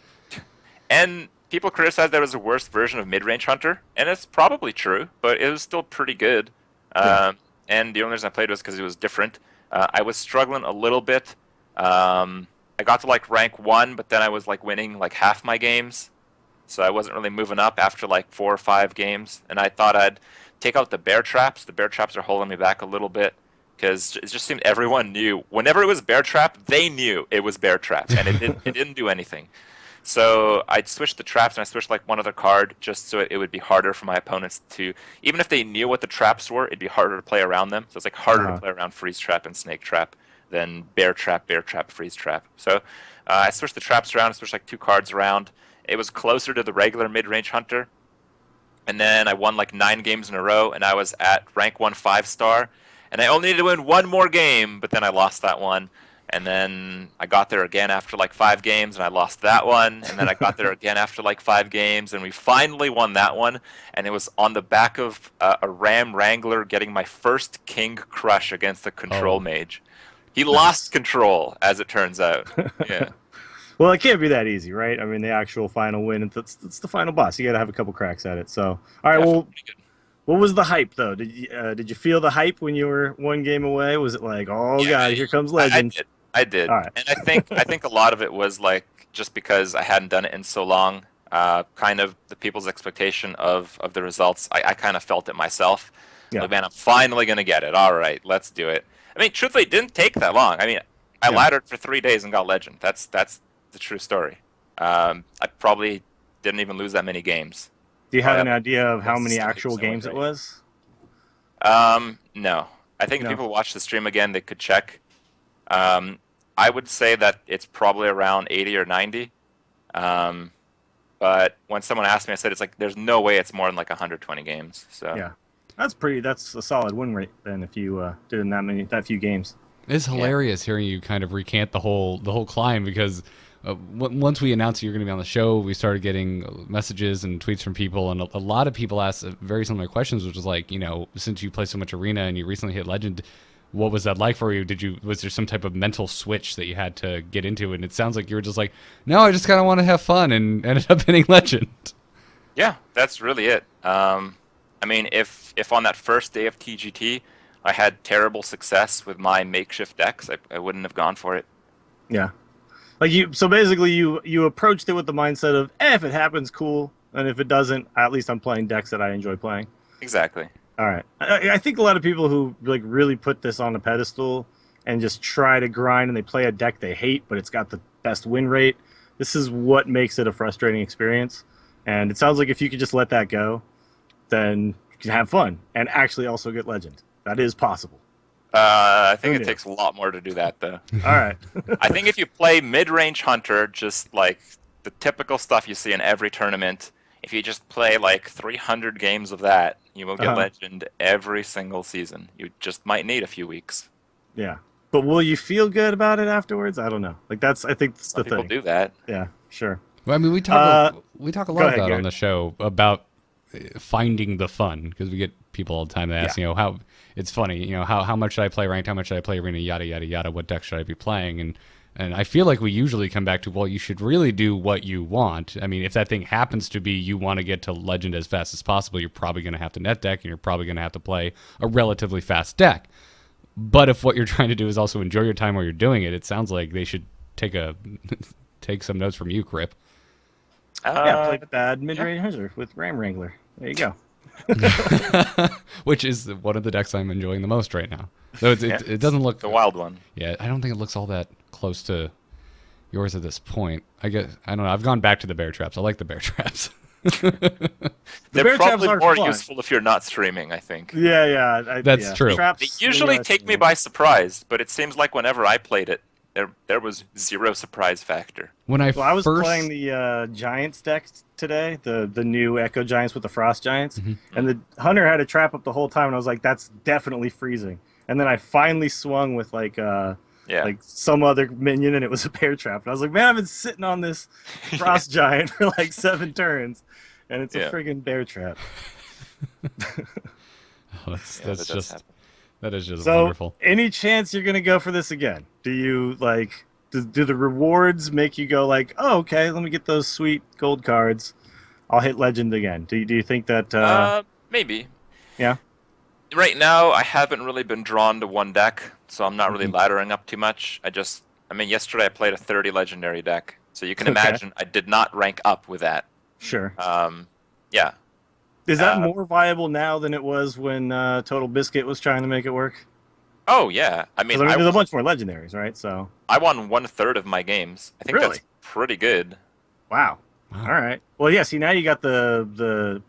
And people criticized that it was a worse version of Mid-Range Hunter, and it's probably true, but it was still pretty good. Yeah. And the only reason I played it was because it was different. I was struggling a little bit. I got to like rank 1, but then I was like winning like half my games, so I wasn't really moving up after like 4 or 5 games. And I thought I'd take out the bear traps. The bear traps are holding me back a little bit because it just seemed everyone knew. Whenever it was bear trap, they knew it was bear trap, and it didn't do anything. So I switched the traps, and I switched like one other card just so it would be harder for my opponents to, even if they knew what the traps were, it'd be harder to play around them. So it's like harder to play around freeze trap and snake trap than bear trap, freeze trap. So I switched the traps around. I switched like 2 cards around. It was closer to the regular mid-range hunter. And then I won like 9 games in a row, and I was at rank 1 5-star. And I only needed to win 1 more game, but then I lost that one. And then I got there again after like 5 games, and I lost that one. And then I got there again after like 5 games, and we finally won that one. And it was on the back of a Ram Wrangler getting my first King Crush against the Control Mage. He lost Control, as it turns out. Yeah. Well, it can't be that easy, right? I mean, the actual final win, it's the final boss. You got to have a couple cracks at it. So, all right, well, what was the hype, though? Did you feel the hype when you were 1 game away? Was it like, oh, God, here comes Legend? I did. All right. And I think a lot of it was like just because I hadn't done it in so long, kind of the people's expectation of the results. I kind of felt it myself. Yeah. Like, man, I'm finally going to get it. All right, let's do it. I mean, truthfully, it didn't take that long. I mean, I laddered for 3 days and got Legend. That's the true story. I probably didn't even lose that many games. Do you have an idea of how many actual games it was? No. I think if people watch the stream again, they could check. I would say that it's probably around 80 or 90. But when someone asked me, I said it's like there's no way it's more than like 120 games. So yeah, that's a solid win rate then if you did in that few games. It's hilarious hearing you kind of recant the whole climb because once we announced you're going to be on the show, we started getting messages and tweets from people, and a lot of people asked very similar questions, which was like, since you play so much Arena and you recently hit Legend, what was that like for you? Was there some type of mental switch that you had to get into? And it sounds like you were just like, no, I just kind of want to have fun, and ended up hitting Legend. Yeah, that's really it. I mean, if on that first day of TGT I had terrible success with my makeshift decks, I wouldn't have gone for it. Yeah. So basically you approached it with the mindset of, if it happens, cool, and if it doesn't, at least I'm playing decks that I enjoy playing. Exactly. All right. I think a lot of people who like really put this on a pedestal and just try to grind and they play a deck they hate, but it's got the best win rate. This is what makes it a frustrating experience. And it sounds like if you could just let that go, then you can have fun and actually also get Legend. That is possible. I think it takes a lot more to do that, though. All right. I think if you play mid-range Hunter, just like the typical stuff you see in every tournament, if you just play like 300 games of that, you will get Legend every single season. You just might need a few weeks. Yeah. But will you feel good about it afterwards? I don't know. I think that's the thing. People do that. Yeah, sure. Well, I mean, we talk a lot about Garrett. on the show about finding the fun, because we get people all the time that ask, how it's funny, how much should I play ranked, how much should I play Arena, yada yada yada, what deck should I be playing, and I feel like we usually come back to, well, you should really do what you want. I mean, if that thing happens to be you want to get to Legend as fast as possible, you're probably going to have to net deck, and you're probably going to have to play a relatively fast deck. But if what you're trying to do is also enjoy your time while you're doing it, it sounds like they should take some notes from you, Crip. Play bad mid-range Hunter with Ram Wrangler. There you go. Which is one of the decks I'm enjoying the most right now. So it doesn't look the wild one. Yeah, I don't think it looks all that close to yours at this point. I don't know. I've gone back to the bear traps. I like the bear traps. They're probably more useful if you're not streaming, I think. Yeah. That's true. They usually take me by surprise, but it seems like whenever I played it, there was zero surprise factor. I was playing the Giants deck today, the new Echo Giants with the Frost Giants, and the Hunter had a trap up the whole time, and I was like, that's definitely freezing. And then I finally swung with like some other minion, and it was a bear trap. And I was like, man, I've been sitting on this Frost Giant for like 7 turns, and it's a friggin' bear trap. That is just so wonderful. Any chance you're gonna go for this again? Do you like? Do the rewards make you go like, oh, okay, let me get those sweet gold cards. I'll hit Legend again. Do you think that? Maybe. Yeah. Right now, I haven't really been drawn to one deck, so I'm not really laddering up too much. Yesterday I played a 30 legendary deck, so you can imagine I did not rank up with that. Sure. Yeah. Is that more viable now than it was when Total Biscuit was trying to make it work? Oh, yeah. There's a bunch more legendaries, right? So I won 1/3 of my games. I think that's pretty good. Wow. All right. Well, yeah. See, now you got the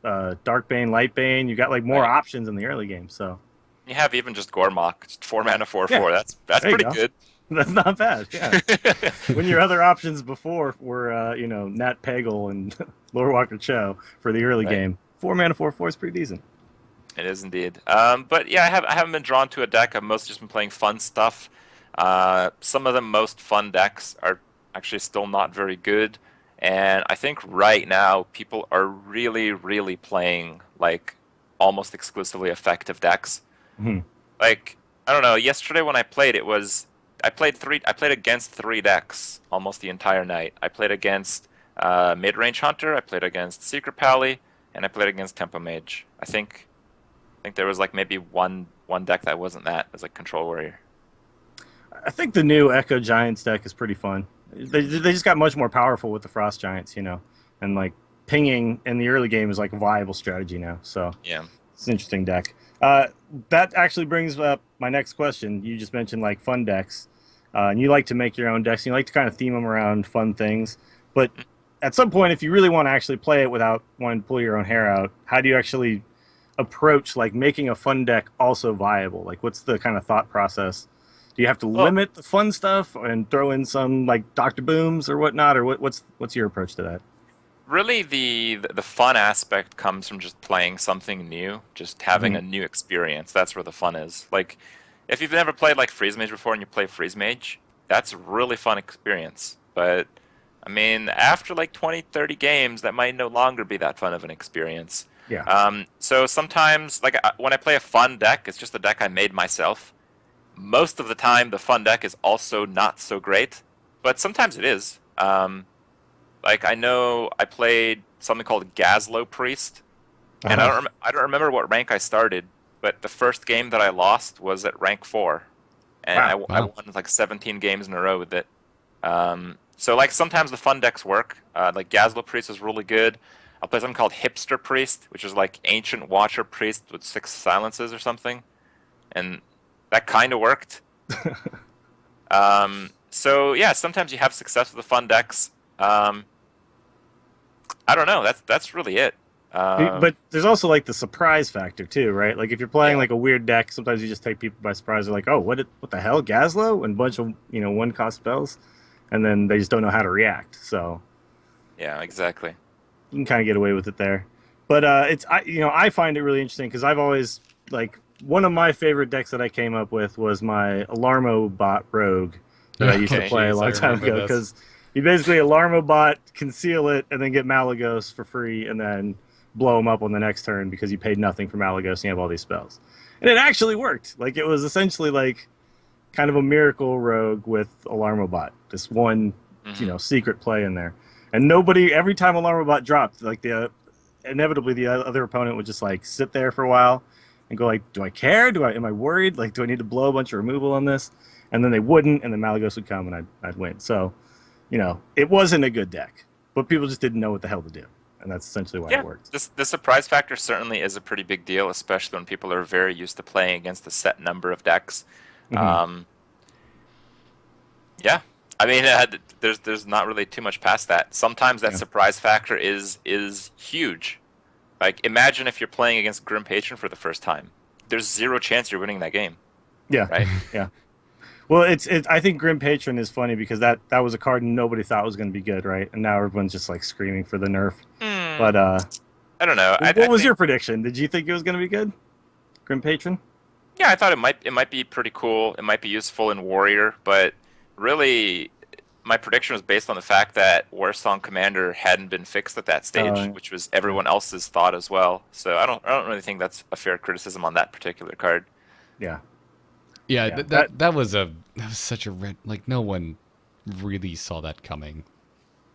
Dark Bane, Light Bane. You got like more options in the early game. So you have even just Gormok, just 4 mana, 4/4. That's pretty good. That's not bad. Yeah. When your other options before were Nat Peggle and Lord Walker Cho for the early game, 4 mana, 4/4 is pretty decent. It is indeed. But yeah, I haven't been drawn to a deck. I've mostly just been playing fun stuff. Some of the most fun decks are actually still not very good, and I think right now people are really, really playing like almost exclusively effective decks. Mhm. Like, I don't know, yesterday when I played, I played against three decks almost the entire night. I played against Mid-Range Hunter, I played against Secret Pally, and I played against Tempo Mage. I think there was like maybe one deck that wasn't that. It was like Control Warrior. I think the new Echo Giants deck is pretty fun. They just got much more powerful with the Frost Giants, and like pinging in the early game is like a viable strategy now. So Yeah. it's an interesting deck. That actually brings up my next question. You just mentioned like fun decks, and you like to make your own decks. And you like to kind of theme them around fun things. But at some point, if you really want to actually play it without wanting to pull your own hair out, how do you actually approach like making a fun deck also viable? Like, what's the kind of thought process? Do you have to Well, limit the fun stuff and throw in some like Dr. Booms or whatnot, or what's your approach to that? really, the fun aspect comes from just playing something new, just having a new experience. That's where the fun is. Like, if you've never played like Freeze Mage before and you play Freeze Mage, that's a really fun experience. But I mean, after like 20, 30 games, that might no longer be that fun of an experience. Yeah. So sometimes, like when I play a fun deck, it's just a deck I made myself. Most of the time, the fun deck is also not so great, but sometimes it is. Like I know I played something called Gazlo Priest, and I don't remember what rank I started, but the first game that I lost was at rank 4, and Wow. I won like 17 games in a row with it. So like sometimes the fun decks work. Like Gazlo Priest is really good. I'll play something called Hipster Priest, which is like Ancient Watcher Priest with 6 silences or something, and that kind of worked. So yeah, sometimes you have success with the fun decks. I don't know. That's really it. But there's also like the surprise factor too, right? Like if you're playing Yeah. like a weird deck, sometimes you just take people by surprise. They're like, "Oh, what the hell, Gazlo?" and a bunch of one cost spells, and then they just don't know how to react. So Yeah, exactly. you can kind of get away with it there. But I find it really interesting because I've always like one of my favorite decks that I came up with was my Alarmo Bot Rogue that I used to Okay. play a Jeez, long I time remember ago this. because you basically Alarmo Bot, conceal it, and then get Malagos for free, and then blow them up on the next turn because you paid nothing for Malagos and you have all these spells. And it actually worked. Like it was essentially like kind of a miracle rogue with Alarmo Bot, just one secret play in there. And nobody, every time Alarmo Bot dropped, like inevitably the other opponent would just like sit there for a while and go like, do I care? Am I worried? Like, do I need to blow a bunch of removal on this? And then they wouldn't, and then Malagos would come and I'd win. So, it wasn't a good deck, but people just didn't know what the hell to do. And that's essentially why Yeah, it worked. the surprise factor certainly is a pretty big deal, especially when people are very used to playing against a set number of decks. Um, yeah, I mean, there's not really too much past that. Sometimes that Yeah. surprise factor is huge. Like, imagine if you're playing against Grim Patron for the first time. There's zero chance you're winning that game, Yeah. right? Yeah. Well, I think Grim Patron is funny because that was a card nobody thought was going to be good, right? And now everyone's just like screaming for the nerf. But I don't know. what was your prediction? Did you think it was going to be good, Grim Patron? Yeah, I thought it might be pretty cool. It might be useful in Warrior, but really, my prediction was based on the fact that Warsong Commander hadn't been fixed at that stage, yeah. which was everyone else's thought as well. So I don't really think that's a fair criticism on that particular card. Yeah. Yeah, Yeah, that was such a like no one really saw that coming,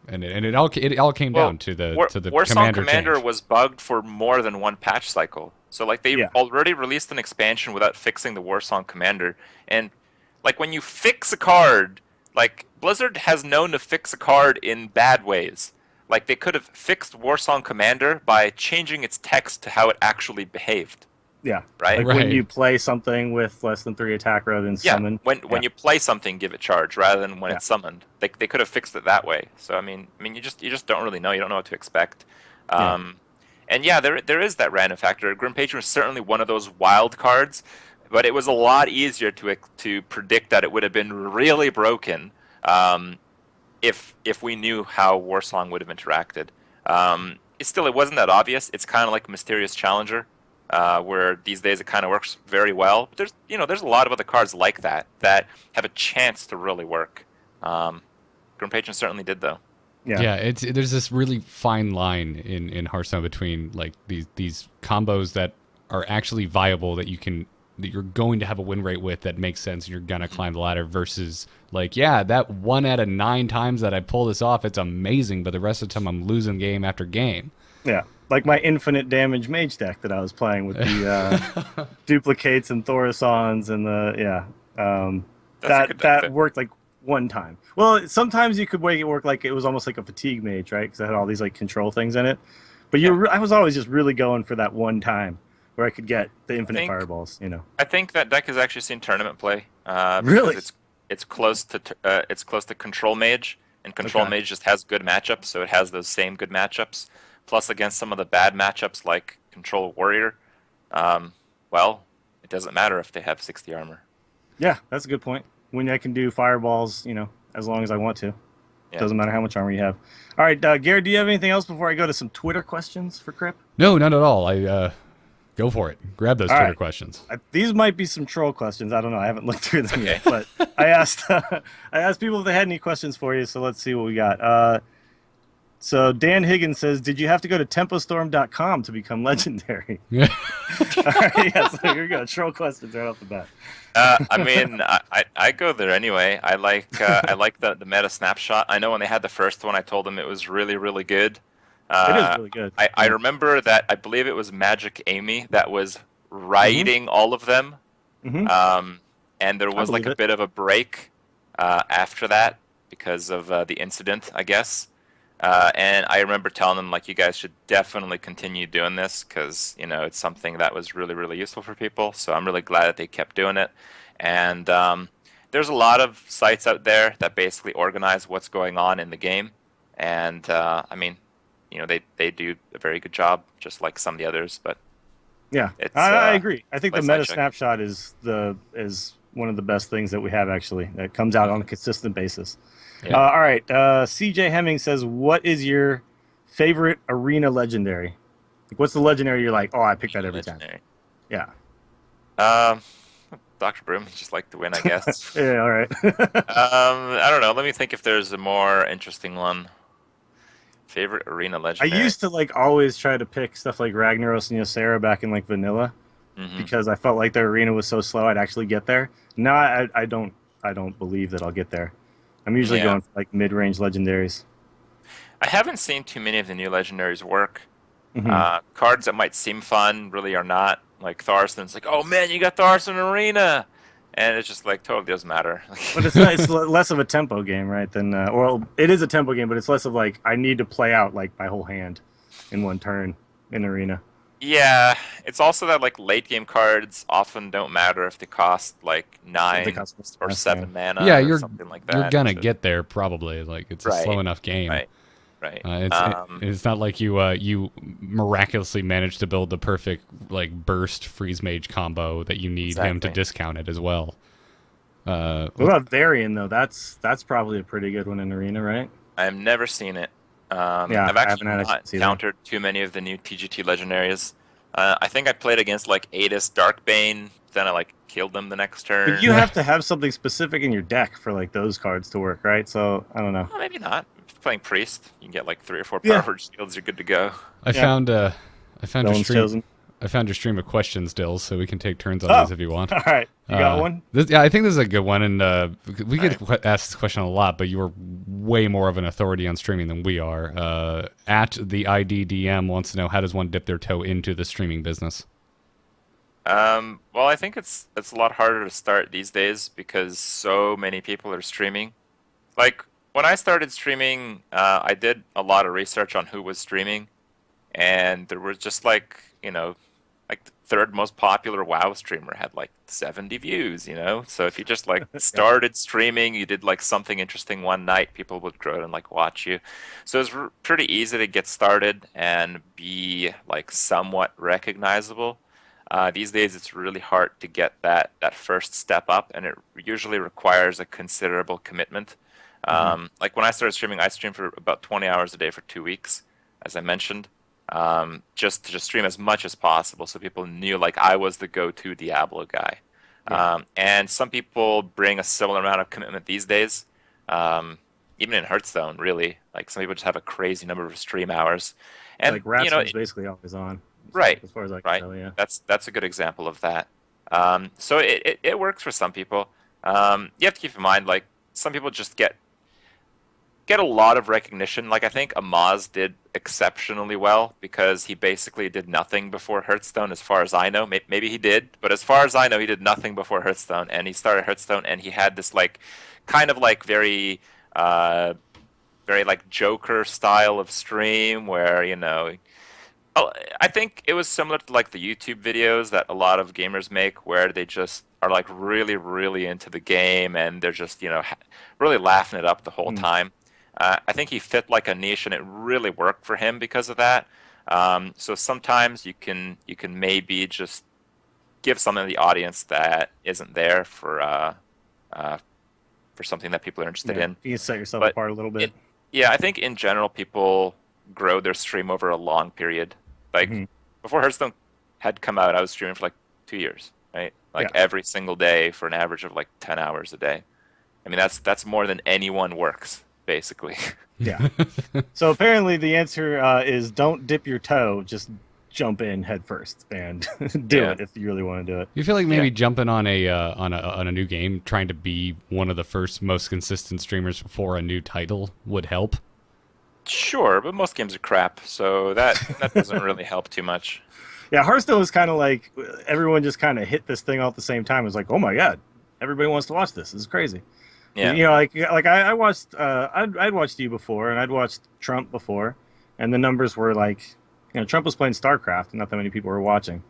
and it all came down to the Warsong commander change. was bugged for more than one patch cycle. So like they Yeah. already released an expansion without fixing the Warsong Commander, and like when you fix a card, like Blizzard has known to fix a card in bad ways. Like they could have fixed Warsong Commander by changing its text to how it actually behaved. Yeah. Right? Like Right. when you play something with less than 3 attack rather than Yeah, summon. when you play something, give it charge rather than when Yeah. it's summoned. They could have fixed it that way. So I mean, you just don't really know. You don't know what to expect. And yeah, there is that random factor. Grim Patron is certainly one of those wild cards, but it was a lot easier to predict that it would have been really broken if we knew how Warsong would have interacted. It wasn't that obvious. It's kind of like Mysterious Challenger. where these days it kind of works very well. But there's a lot of other cards like that have a chance to really work. Grim Patron certainly did, though. Yeah, there's this really fine line in Hearthstone between like these combos that are actually viable that you're going to have a win rate with that makes sense and you're gonna climb the ladder versus like, yeah, that 1 out of 9 times that I pull this off, it's amazing, but the rest of the time I'm losing game after game. Yeah, like my infinite damage mage deck that I was playing with the duplicates and Thorisons and that worked like one time. Well, sometimes you could make it work like it was almost like a fatigue mage, right? Because it had all these like control things in it. But I was always just really going for that one time where I could get the infinite fireballs. I think that deck has actually seen tournament play. Really? It's close to Control Mage, and Control Mage just has good matchups, so it has those same good matchups. Plus, against some of the bad matchups like Control Warrior, well, it doesn't matter if they have 60 armor. Yeah, that's a good point. When I can do fireballs, as long as I want to. Yeah. Doesn't matter how much armor you have. All right, Garrett, do you have anything else before I go to some Twitter questions for Crip? No, not at all. Go for it. Grab those Twitter questions. These might be some troll questions. I don't know. I haven't looked through them yet. But I asked people if they had any questions for you, so let's see what we got. So Dan Higgins says, did you have to go to tempostorm.com to become legendary? Yeah. All right, so here we go. Troll questions right off the bat. I mean, I go there anyway. I like the meta snapshot. I know when they had the first one, I told them it was really, really good. It is really good. I remember that I believe it was Magic Amy that was writing all of them. Mm-hmm. And there was like a bit of a break after that because of the incident, I guess. And I remember telling them, like, you guys should definitely continue doing this because, it's something that was really, really useful for people. So I'm really glad that they kept doing it. And there's a lot of sites out there that basically organize what's going on in the game. And, I mean, they do a very good job, just like some of the others. But yeah, I agree. I think the meta snapshot is one of the best things that we have, actually, that comes out on a consistent basis. Yeah. All right. CJ Hemming says, what is your favorite arena legendary? Like, what's the legendary you're like, oh, I pick that every time? Yeah. Dr. Broom, just like to win, I guess. Yeah, all right. I don't know. Let me think if there's a more interesting one. Favorite arena legendary. I used to always try to pick stuff like Ragnaros and Ysera back in vanilla, because I felt like their arena was so slow I'd actually get there. Now I don't believe that I'll get there. I'm usually going for mid-range legendaries. I haven't seen too many of the new legendaries work. Cards that might seem fun really are not. Like Thorison's like, oh man, you got Thorison Arena, and it's just totally doesn't matter. But it's less of a tempo game, right? Than it is a tempo game, but it's less of I need to play out my whole hand in one turn in Arena. Yeah, it's also that late game cards often don't matter if they cost 9 or 7 mana. Yeah, or something like that. You're gonna get there probably. It's a slow enough game. Right. It's not like you miraculously managed to build the perfect burst freeze mage combo that you need him to discount it as well. What about Varian though? That's probably a pretty good one in Arena, right? I've never seen it. I've actually not encountered too many of the new TGT legendaries. I think I played against Aedis Darkbane, then I killed them the next turn. But you have to have something specific in your deck for those cards to work, right? So I don't know. Well, maybe not. If you're playing Priest, you can get 3 or 4 power shields. You're good to go. I found your stream of questions, Dills, so we can take turns on these if you want. All right. You got one? I think this is a good one, and we get asked this question a lot, but you are way more of an authority on streaming than we are. At the IDDM wants to know, how does one dip their toe into the streaming business? Well, I think it's a lot harder to start these days because so many people are streaming. When I started streaming, I did a lot of research on who was streaming, and there was just the third most popular WoW streamer had 70 views, So if you just started streaming, you did something interesting one night, people would go and watch you. So it's pretty easy to get started and be somewhat recognizable. These days it's really hard to get that first step up, and it usually requires a considerable commitment. When I started streaming, I streamed for about 20 hours a day for 2 weeks, as I mentioned. just to just stream as much as possible, so people knew like I was the go-to Diablo guy. Yeah. And some people bring a similar amount of commitment these days. Even in Hearthstone, really, like some people just have a crazy number of stream hours, and Like Ratsman's basically always on. right, As far as I can right. tell, yeah. That's a good example of that. So it works for some people. You have to keep in mind, like some people just get a lot of recognition. Like I think Amaz did exceptionally well because he basically did nothing before Hearthstone, as far as I know. Maybe he did, but as far as I know, he did nothing before Hearthstone, and he started Hearthstone, and he had this like kind of like very like Joker style of stream where I think it was similar to like the YouTube videos that a lot of gamers make, where they just are like really, really into the game and they're just really laughing it up the whole time. I think he fit like a niche, and it really worked for him because of that. So sometimes you can maybe just give something to the audience that isn't there for something that people are interested in. You can set yourself But apart a little bit. Yeah, I think in general people grow their stream over a long period. Like before Hearthstone had come out, I was streaming for like 2 years, right? Like every single day for an average of like 10 hours a day. I mean, that's more than anyone works, basically. Yeah. So apparently the answer is don't dip your toe, just jump in head first and do it if you really want to do it. You feel like maybe jumping on a new game, trying to be one of the first most consistent streamers before a new title would help? Sure, but most games are crap, so that doesn't really help too much. Yeah, Hearthstone was kind of like everyone just kind of hit this thing all at the same time. It was like, oh my god, everybody wants to watch this. This is crazy. Yeah. Like I watched I'd watched you before, and I'd watched Trump before, and the numbers were like, Trump was playing StarCraft, and not that many people were watching,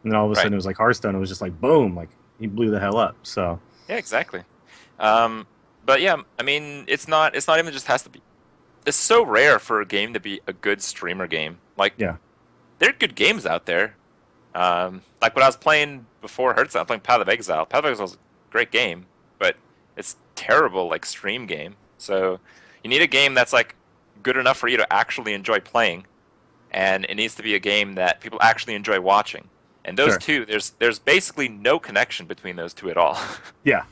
and then all of a sudden it was like Hearthstone. It was just like boom, like he blew the hell up. So yeah, exactly. But yeah, I mean, it's not even just has to be. It's so rare for a game to be a good streamer game. Like, there are good games out there. Like when I was playing before Hearthstone, I was playing Path of Exile. Path of Exile was a great game, but it's terrible like stream game. So you need a game that's like good enough for you to actually enjoy playing, and it needs to be a game that people actually enjoy watching. And those two, there's basically no connection between those two at all. Yeah.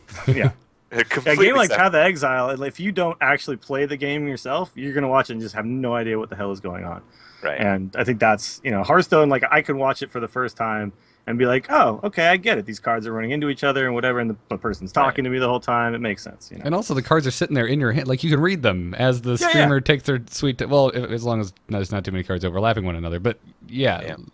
A game like Path of Exile, if you don't actually play the game yourself, you're going to watch it and just have no idea what the hell is going on. Right. And I think that's, Hearthstone, like I could watch it for the first time and be like, oh, okay, I get it. These cards are running into each other and whatever, and the person's talking to me the whole time. It makes sense. And also the cards are sitting there in your hand. Like you can read them as the streamer takes their sweet... as long as there's not too many cards overlapping one another. But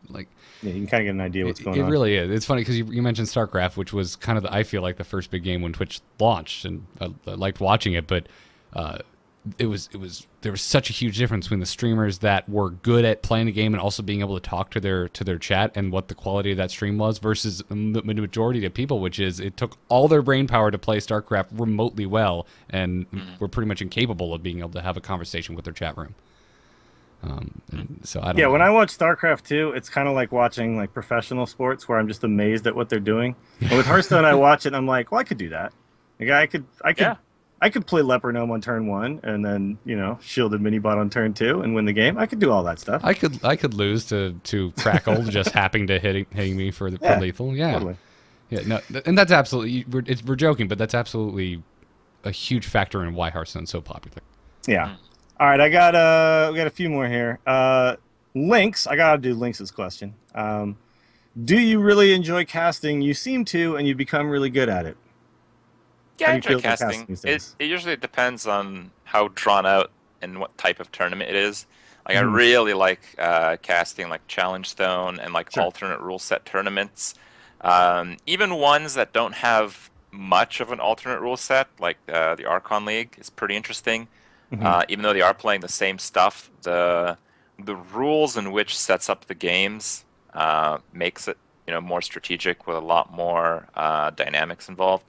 like... Yeah, you can kind of get an idea what's going on. It really is. It's funny because you mentioned StarCraft, which was kind of, I feel like, the first big game when Twitch launched, and I liked watching it, but there was such a huge difference between the streamers that were good at playing the game and also being able to talk to their chat and what the quality of that stream was versus the majority of people, which is it took all their brain power to play StarCraft remotely well and were pretty much incapable of being able to have a conversation with their chat room. So I don't know. When I watch StarCraft 2, it's kind of like watching like professional sports where I'm just amazed at what they're doing. But with Hearthstone, I watch it and I'm like, well, I could do that. Like I could play Leper Gnome on turn 1 and then, shielded Minibot on turn 2 and win the game. I could do all that stuff. I could lose to Crackle just happening to hitting me for lethal. Yeah. Totally. Yeah, no, and that's absolutely we're joking, but that's absolutely a huge factor in why Hearthstone's so popular. Yeah. All right, we got a few more here. Lynx, I gotta do Lynx's question. Do you really enjoy casting? You seem to, and you become really good at it. Yeah, I enjoy casting. It usually depends on how drawn out and what type of tournament it is. Like I really like casting like Challenge Stone and like alternate rule set tournaments. Even ones that don't have much of an alternate rule set, like the Archon League, is pretty interesting. Even though they are playing the same stuff, the rules in which sets up the games makes it more strategic with a lot more dynamics involved.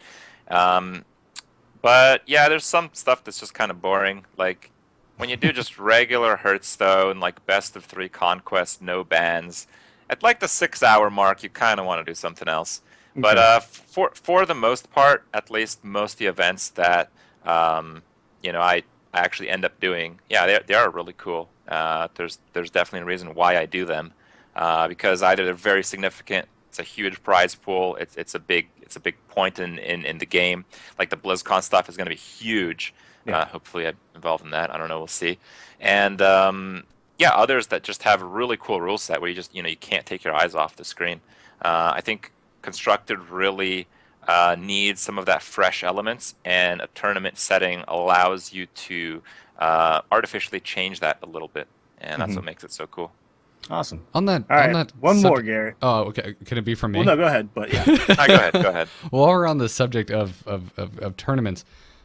But yeah, there's some stuff that's just kind of boring. Like when you do just regular Hearthstone, like best of 3 conquest, no bans, at like the 6-hour mark, you kind of want to do something else. Okay. But for the most part, at least most of the events that I I actually end up doing, yeah, they are really cool. There's definitely a reason why I do them, because either they're very significant. It's a huge prize pool. It's a big point in the game. Like the BlizzCon stuff is going to be huge. Yeah. Hopefully I'm involved in that. I don't know. We'll see. And yeah, others that just have a really cool rule set where you just you can't take your eyes off the screen. I think Constructed really needs some of that fresh elements, and a tournament setting allows you to artificially change that a little bit, and that's what makes it so cool. Awesome. On that, All right, on that one more, Garrett. Oh, okay. Can it be from me? Well, no, go ahead. But yeah, Go ahead. Go ahead. While we're on the subject of tournaments,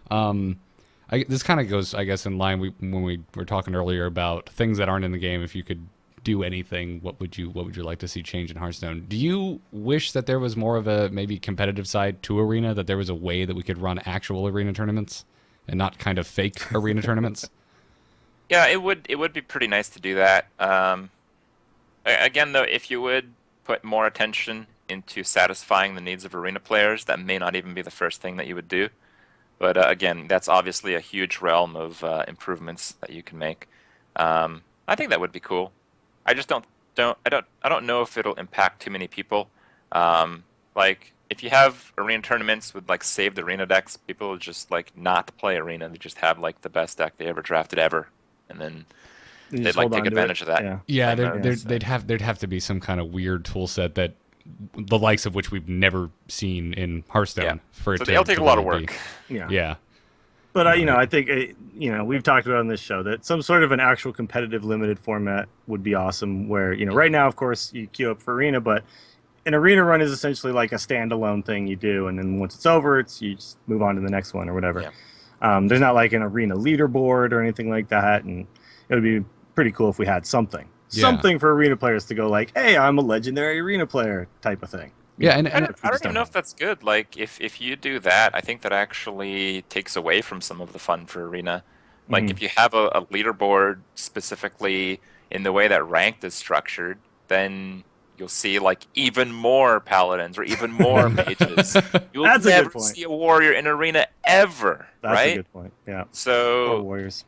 this kind of goes, I guess, in line when we were talking earlier about things that aren't in the game. If you could do anything, what would you like to see change in Hearthstone? Do you wish that there was more of a maybe competitive side to Arena, that there was a way that we could run actual Arena tournaments and not kind of fake Arena tournaments? Yeah, it would be pretty nice to do that. Again, though, if you would put more attention into satisfying the needs of Arena players, that may not even be the first thing that you would do. But again, that's obviously a huge realm of improvements that you can make. I think that would be cool. I just don't know if it'll impact too many people. Like if you have Arena tournaments with like saved Arena decks, people will just like not play Arena. They just have like the best deck they ever drafted ever, and then they'd like take advantage of that. Yeah, there'd have to be some kind of weird tool set that the likes of which we've never seen in Hearthstone. So they'll take a lot of work. Yeah. But I think we've talked about on this show that some sort of an actual competitive limited format would be awesome. Where right now, of course, you queue up for Arena, but an Arena run is essentially like a standalone thing you do, and then once it's over, you just move on to the next one or whatever. Yeah. There's not like an Arena leaderboard or anything like that, and it would be pretty cool if we had something for Arena players to go like, hey, I'm a legendary Arena player type of thing. Yeah, and I don't even know if that's good. Like, if you do that, I think that actually takes away from some of the fun for Arena. Like, if you have a leaderboard specifically in the way that Ranked is structured, then you'll see, like, even more Paladins or even more Mages. You'll never see a Warrior in Arena ever, right? That's a good point, yeah. So, or Warriors.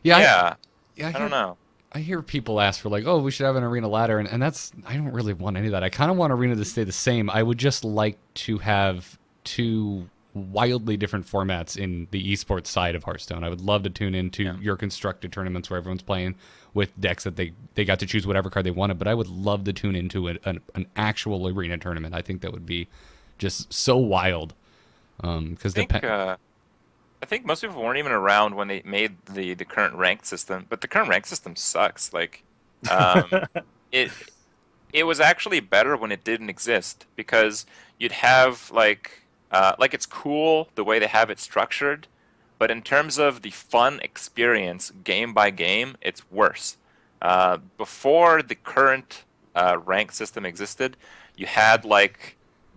Yeah, I don't know. I hear people ask for like, oh, we should have an Arena ladder, and that's, I don't really want any of that. I kind of want Arena to stay the same. I would just like to have two wildly different formats in the esports side of Hearthstone. I would love to tune into your constructed tournaments where everyone's playing with decks that they got to choose whatever card they wanted, but I would love to tune into an actual Arena tournament. I think that would be just so wild. Because I think most people weren't even around when they made the current ranked system, but the current ranked system sucks. Like, it was actually better when it didn't exist, because you'd have like it's cool the way they have it structured, but in terms of the fun experience game by game, it's worse. Before the current ranked system existed, you had like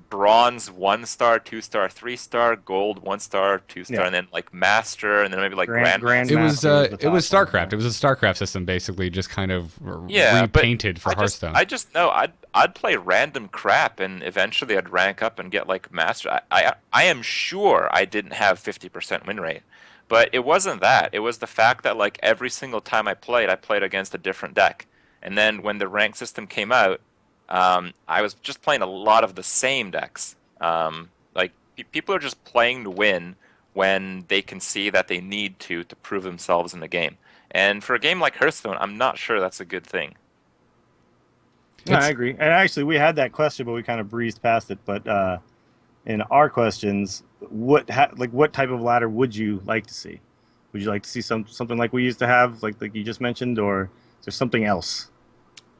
bronze 1-star, 2-star, 3-star, gold 1-star, 2-star, and then like master, and then maybe like grand. It was StarCraft. It was a StarCraft system, basically, just kind of repainted for Hearthstone. I just know I'd play random crap, and eventually I'd rank up and get like master. I am sure I didn't have 50% win rate, but it wasn't that. It was the fact that like every single time I played against a different deck, and then when the rank system came out, I was just playing a lot of the same decks. Like people are just playing to win when they can see that they need to prove themselves in the game. And for a game like Hearthstone, I'm not sure that's a good thing. No, I agree. And actually, we had that question, but we kind of breezed past it. But in our questions, what type of ladder would you like to see? Would you like to see something like we used to have, like you just mentioned, or is there something else?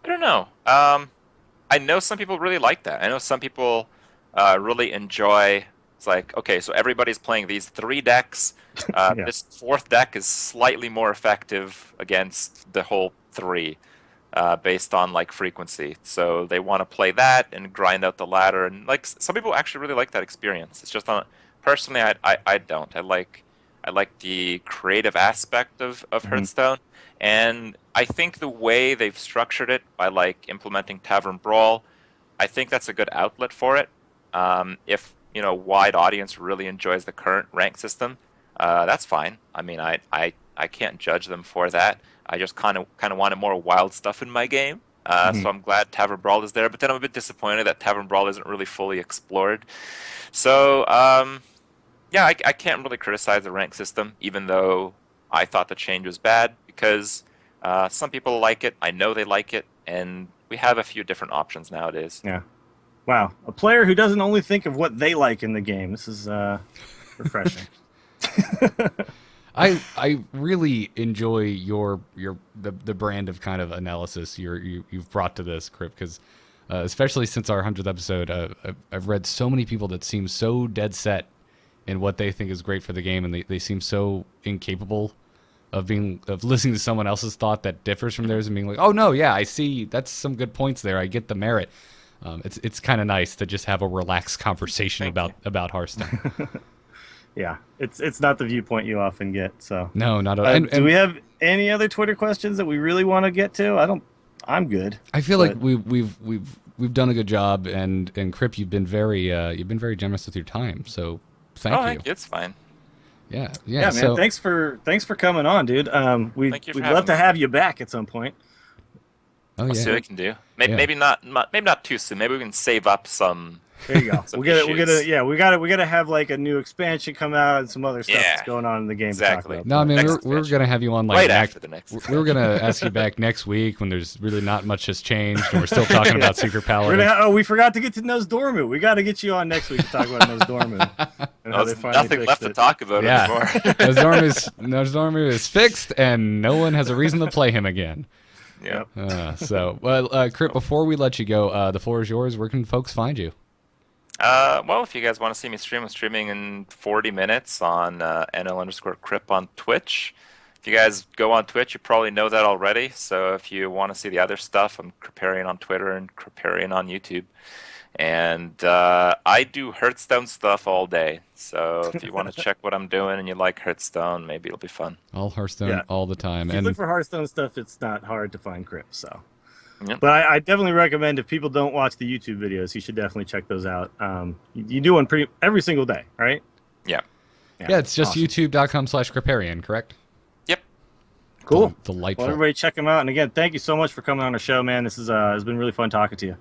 I don't know. I know some people really like that. I know some people really enjoy. It's like, okay, so everybody's playing these 3 decks. This 4th deck is slightly more effective against the whole 3, based on like frequency. So they want to play that and grind out the ladder. And like some people actually really like that experience. It's just personally, I don't. I like the creative aspect of Hearthstone. And I think the way they've structured it by like implementing Tavern Brawl, I think that's a good outlet for it. If a wide audience really enjoys the current rank system, that's fine. I mean, I I can't judge them for that. I just kind of wanted more wild stuff in my game. So I'm glad Tavern Brawl is there, but then I'm a bit disappointed that Tavern Brawl isn't really fully explored. So, yeah, I can't really criticize the rank system, even though I thought the change was bad, because some people like it, I know they like it, and we have a few different options nowadays. Yeah. Wow. A player who doesn't only think of what they like in the game. This is refreshing. I really enjoy the brand of kind of analysis you've brought to this, Crip, because especially since our 100th episode, I've read so many people that seem so dead set in what they think is great for the game, and they seem so incapable of listening to someone else's thought that differs from theirs and being like, oh no, yeah, I see, that's some good points there, I get the merit. It's kind of nice to just have a relaxed conversation about Hearthstone. Yeah, it's not the viewpoint you often get. So no, not at all. Do we have any other Twitter questions that we really want to get to? I'm good. I feel like we've done a good job, and Crip, you've been very generous with your time. So thank you. It's fine. Yeah, man. So, thanks for coming on, dude. We'd love to have you back at some point. Oh, We'll see what we can do. Maybe not too soon. Maybe we can save up some. There you go. we gotta have like a new expansion come out and some other stuff that's going on in the game. Exactly. To talk about. No, I mean we're gonna have you on like right after the next. We were gonna ask you back next week when there's really not much has changed and we're still talking about Secret Paladin. We forgot to get to Nozdormu. We got to get you on next week to talk about Nozdormu. There's nothing left to talk about anymore. Nozdormu is fixed and no one has a reason to play him again. Yeah. Crip, before we let you go, the floor is yours. Where can folks find you? Well, if you guys want to see me stream, I'm streaming in 40 minutes on NL_Crip on Twitch. If you guys go on Twitch, you probably know that already. So if you want to see the other stuff, I'm Cripparian on Twitter and Cripparian on YouTube. And I do Hearthstone stuff all day. So if you want to check what I'm doing and you like Hearthstone, maybe it'll be fun. All Hearthstone all the time. If you look for Hearthstone stuff, it's not hard to find Crip. So. Yep. But I definitely recommend, if people don't watch the YouTube videos, you should definitely check those out. You do one every single day, right? Yeah. Yeah, it's just awesome. youtube.com/Cripparian, correct? Yep. Cool. Delightful. Well, everybody check them out. And again, thank you so much for coming on our show, man. This has been really fun talking to you.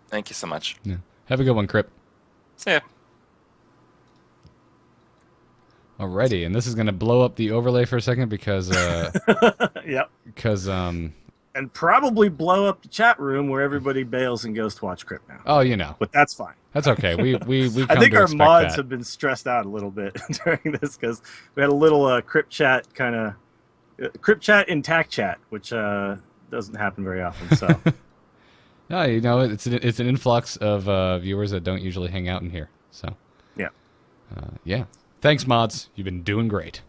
Thank you so much. Yeah. Have a good one, Crip. See ya. Alrighty, and this is going to blow up the overlay for a second because... Yep. Because... And probably blow up the chat room where everybody bails and goes to watch Crip now. Oh, you know. But that's fine. That's okay. We I think our mods have been stressed out a little bit during this because we had a little Crip chat Crip chat in TAC chat, which doesn't happen very often. So. No, you know, it's an influx of viewers that don't usually hang out in here. So. Yeah. Yeah. Thanks, mods. You've been doing great.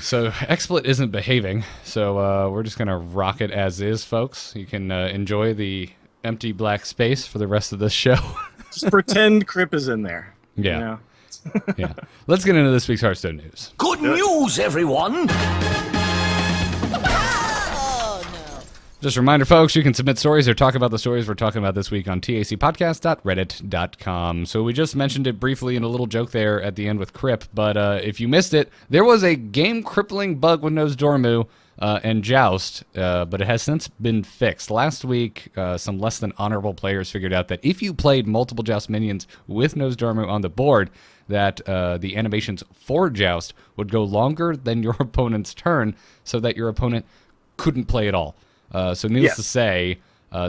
So XSplit isn't behaving, so we're just gonna rock it as is, folks. You can enjoy the empty black space for the rest of this show. Just pretend Crip is in there. Yeah. You know? Yeah. Let's get into this week's Hearthstone news. Good news, everyone! Just a reminder, folks, you can submit stories or talk about the stories we're talking about this week on tacpodcast.reddit.com. So we just mentioned it briefly in a little joke there at the end with Crip, but if you missed it, there was a game-crippling bug with Nozdormu and Joust, but it has since been fixed. Last week, some less than honorable players figured out that if you played multiple Joust minions with Nozdormu on the board, that the animations for Joust would go longer than your opponent's turn, so that your opponent couldn't play at all. So needless to say,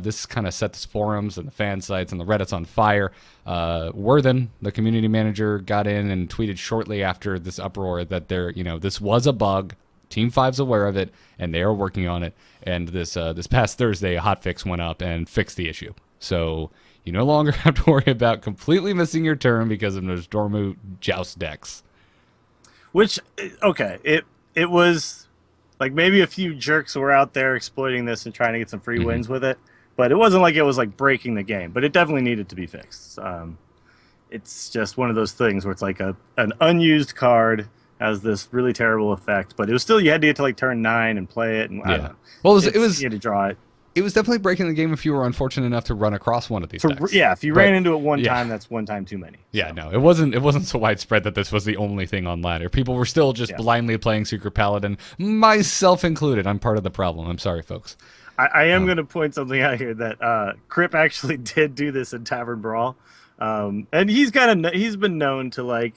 this kind of set the forums and the fan sites and the Reddits on fire. Worthen, the community manager, got in and tweeted shortly after this uproar that this was a bug. Team 5's aware of it, and they are working on it. And this past Thursday, a hotfix went up and fixed the issue. So you no longer have to worry about completely missing your turn because of Nozdormu Joust decks. Which, okay, it was... Like, maybe a few jerks were out there exploiting this and trying to get some free wins with it. But it wasn't like it was, like, breaking the game. But it definitely needed to be fixed. It's just one of those things where it's like an unused card has this really terrible effect. But it was still, you had to get to, like, turn 9 and play it. And I don't know. Well, it was you had to draw it. it was definitely breaking the game if you were unfortunate enough to run across one of these decks. Yeah, if you ran into it one time, that's one time too many. Yeah, no, it wasn't so widespread that this was the only thing on ladder. People were still just blindly playing Secret Paladin, myself included. I'm part of the problem. I'm sorry, folks. I am going to point something out here that Crip actually did do this in Tavern Brawl, and he's been known to like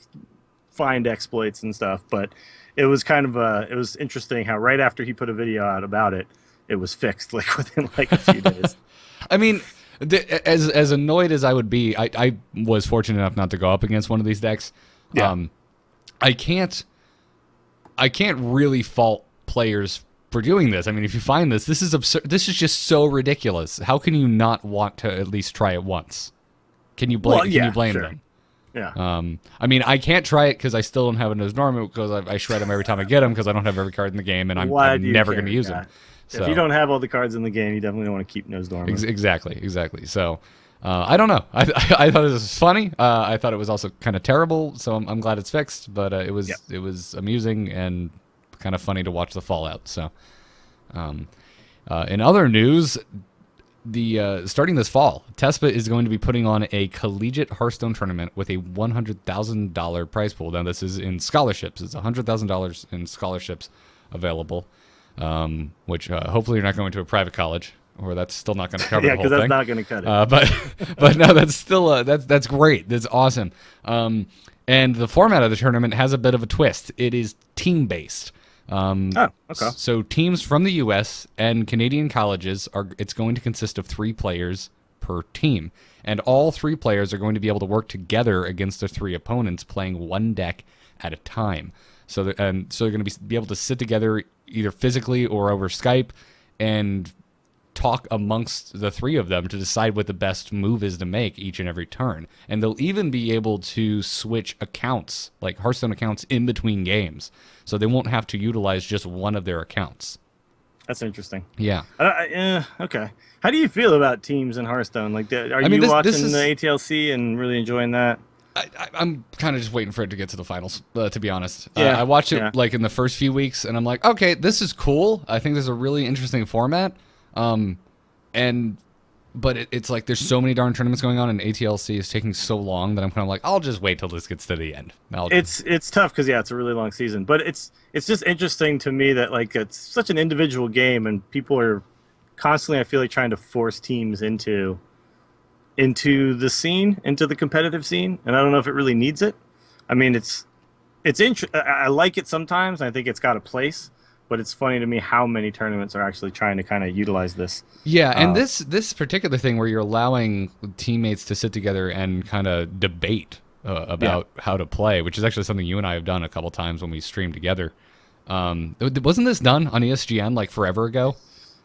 find exploits and stuff. But it was it was interesting how right after he put a video out about it, it was fixed like within like a few days. I mean, as annoyed as I would be, I was fortunate enough not to go up against one of these decks. Yeah. I can't really fault players for doing this. I mean, if you find this is absurd. This is just so ridiculous. How can you not want to at least try it once? Can you blame? Can you blame them? Yeah. I mean, I can't try it because I still don't have a Nozdormu because I shred him every time I get him because I don't have every card in the game and I'm never going to use him. So, if you don't have all the cards in the game, you definitely don't want to keep Nozdormu. Exactly. So, I don't know. I thought it was funny. I thought it was also kind of terrible. So I'm glad it's fixed. But it was amusing and kind of funny to watch the fallout. So, in other news, starting this fall, TESPA is going to be putting on a Collegiate Hearthstone tournament with a $100,000 prize pool. Now this is in scholarships. It's $100,000 in scholarships available. Which hopefully you're not going to a private college, or that's still not going to cover the whole thing. Yeah, because that's not going to cut it. But no, that's still that's great. That's awesome. And the format of the tournament has a bit of a twist. It is team based. Okay. So teams from the U.S. and Canadian colleges it's going to consist of 3 players per team, and all 3 players are going to be able to work together against their 3 opponents, playing one deck at a time. So they're going to be able to sit together either physically or over Skype and talk amongst the 3 of them to decide what the best move is to make each and every turn. And they'll even be able to switch accounts, like Hearthstone accounts, in between games. So they won't have to utilize just one of their accounts. That's interesting. Yeah. Okay. How do you feel about teams in Hearthstone? Like, are you watching the ATLC and really enjoying that? I'm kind of just waiting for it to get to the finals, to be honest. Yeah, I watched it like in the first few weeks, and I'm like, okay, this is cool. I think this is a really interesting format. But it's like there's so many darn tournaments going on, and ATLC is taking so long that I'm kind of like, I'll just wait till this gets to the end. It's tough because it's a really long season, but it's just interesting to me that like it's such an individual game, and people are constantly, I feel like, trying to force teams into the scene, into the competitive scene, and I don't know if it really needs it. I mean, I like it sometimes. I think it's got a place, but it's funny to me how many tournaments are actually trying to kind of utilize this. Yeah, and this particular thing where you're allowing teammates to sit together and kind of debate about how to play, which is actually something you and I have done a couple times when we streamed together. Wasn't this done on ESGN like forever ago?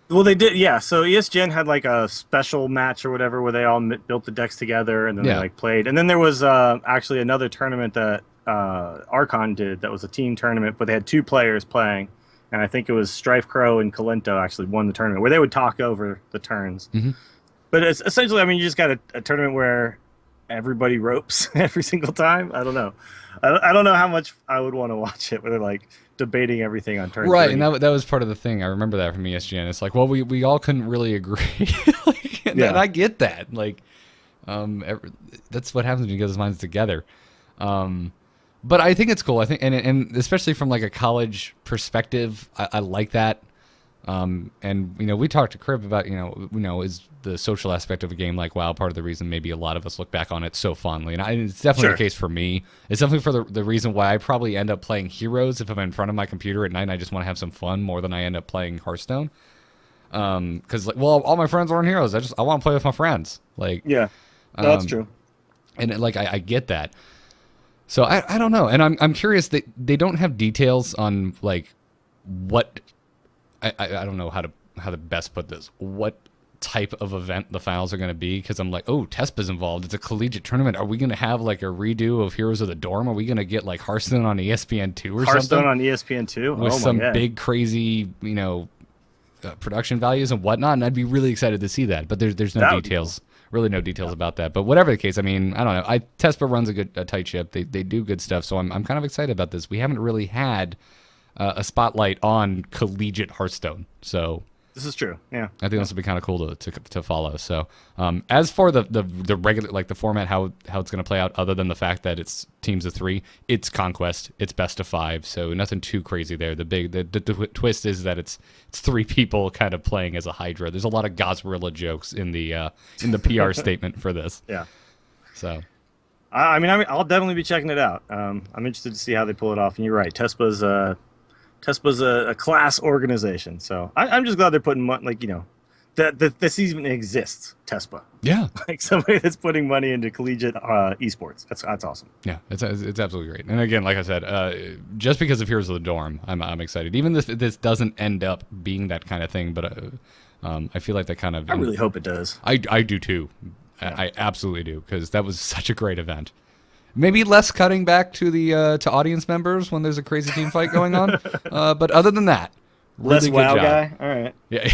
Well, they did, yeah. So ESGN had like a special match or whatever where they all built the decks together and then they like played. And then there was actually another tournament that Archon did that was a team tournament, but they had 2 players playing. And I think it was Strife Crow and Kalento actually won the tournament where they would talk over the turns. Mm-hmm. But it's essentially, I mean, you just got a tournament where everybody ropes every single time. I don't know. I don't know how much I would want to watch it where they're like debating everything on turn. Right, 30. and that was part of the thing. I remember that from ESGN. It's like, well, we all couldn't really agree. And I get that. Like, that's what happens when you get those minds together. But I think it's cool. I think, and especially from like a college perspective, I like that. And we talked to Crip about is the social aspect of a game like WoW part of the reason maybe a lot of us look back on it so fondly, and it's definitely the case for me. It's definitely for the reason why I probably end up playing Heroes if I'm in front of my computer at night and I just want to have some fun more than I end up playing Hearthstone. Because all my friends are on Heroes. I want to play with my friends. Like that's true. And I get that. So I don't know, and I'm curious that they don't have details on like what I don't know how to best put this. What type of event the finals are going to be? Because I'm like, oh, TESPA's involved. It's a collegiate tournament. Are we going to have like a redo of Heroes of the Dorm? Are we going to get like Hearthstone on ESPN2 or Hearthstone something? on ESPN2 with some big crazy production values and whatnot? And I'd be really excited to see that. But there's no details. Really no details about that. But whatever the case, I mean, I don't know. TESPA runs a tight ship. They do good stuff. So I'm kind of excited about this. We haven't really had a spotlight on collegiate Hearthstone. So This is true. Yeah. I think this would be kind of cool to follow. So, as for the regular, like the format, how it's going to play out, other than the fact that it's teams of 3, it's Conquest, it's best of 5, so nothing too crazy there. The twist is that it's 3 people kind of playing as a Hydra. There's a lot of Gosrilla jokes in the PR statement for this. Yeah. So, I mean, I'll definitely be checking it out. I'm interested to see how they pull it off. And you're right, TESPA's a class organization, so I'm just glad they're putting that this even exists. TESPA, yeah, like somebody that's putting money into collegiate esports. That's awesome. Yeah, it's absolutely great. And again, like I said, just because of Heroes of the Dorm, I'm excited. Even if this doesn't end up being that kind of thing, but I feel like that kind of. I really hope it does. I do too. Yeah. I absolutely do, because that was such a great event. Maybe less cutting back to the to audience members when there's a crazy team fight going on, but other than that, really less good WoW job. guy. All right. Yeah.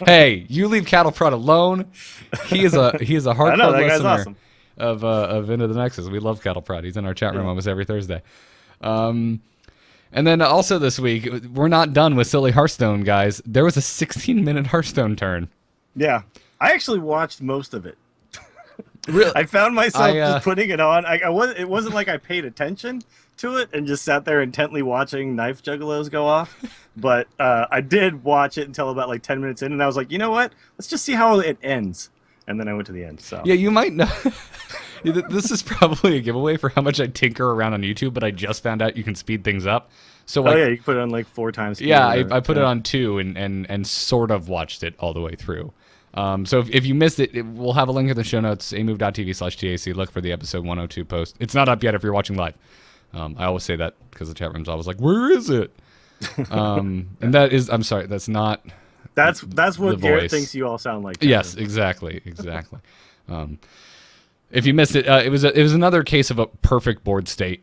Hey, you leave Cattle Prod alone. He is a hardcore listener awesome. of Into the Nexus. We love Cattle Prod. He's in our chat room almost every Thursday. And then also this week, we're not done with silly Hearthstone, guys. There was a 16-minute Hearthstone turn. Yeah, I actually watched most of it. Really? I found myself just putting it on. It wasn't like I paid attention to it and just sat there intently watching knife juggalos go off. But I did watch it until about like 10 minutes in, and I was like, you know what? Let's just see how it ends. And then I went to the end. So yeah, you might know. This is probably a giveaway for how much I tinker around on YouTube, but I just found out you can speed things up. So like, yeah, you can put it on like 4 times. Yeah, I put it on 2 and sort of watched it all the way through. So if you missed it, we'll have a link in the show notes, amove.tv/TAC. Look for the episode 102 post. It's not up yet if you're watching live. I always say that because the chat room's always like, where is it? And that is, I'm sorry, that's not. That's what Garrett voice. thinks you all sound like. Yes, exactly. If you missed it, it was another case of a perfect board state.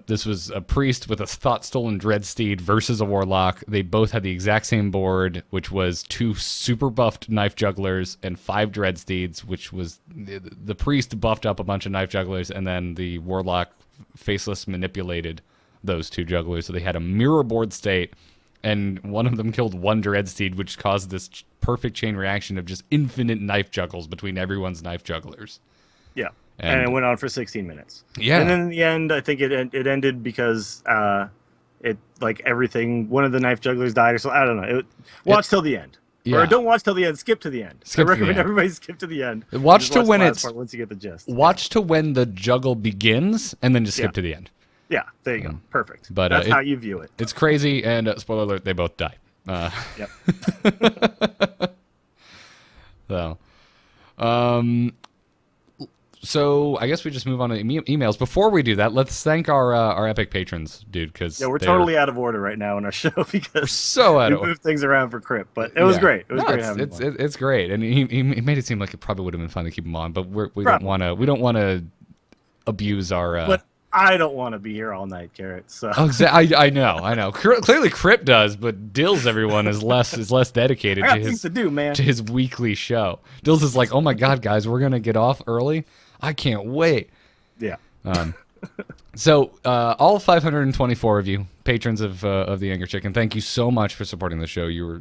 This was a priest with a Thought-Stolen Dreadsteed versus a warlock. They both had the exact same board, which was 2 super buffed knife jugglers and 5 Dreadsteeds, which was the priest buffed up a bunch of knife jugglers, and then the warlock faceless manipulated those 2 jugglers. So they had a mirror board state, and one of them killed 1 Dreadsteed, which caused this perfect chain reaction of just infinite knife juggles between everyone's knife jugglers. Yeah. And it went on for 16 minutes. Yeah. And then in the end, I think it ended because it like everything. One of the knife jugglers died or so. I don't know. Watch till the end. Yeah. Or don't watch till the end. Skip to the end. I recommend everybody skip to the end. Watch to when it's once you get the gist. Watch to when the juggle begins, and then just skip to the end. Yeah. There you go. Perfect. But that's how you view it. It's crazy, and spoiler alert: they both die. Yep. So I guess we just move on to emails. Before we do that, let's thank our epic patrons, dude. Because we're totally out of order right now in our show because we moved things around for Crip, but it was great. It was great having him. It's great, and he made it seem like it probably would have been fun to keep him on, but we don't want to abuse our. But I don't want to be here all night, Garrett. So I know. Clearly, Crip does, but Dills, everyone is less dedicated to his to his weekly show. Dills is like, oh my god, guys, we're gonna get off early. I can't wait. Yeah. So all 524 of you, patrons of the Angry Chicken, thank you so much for supporting the show. You were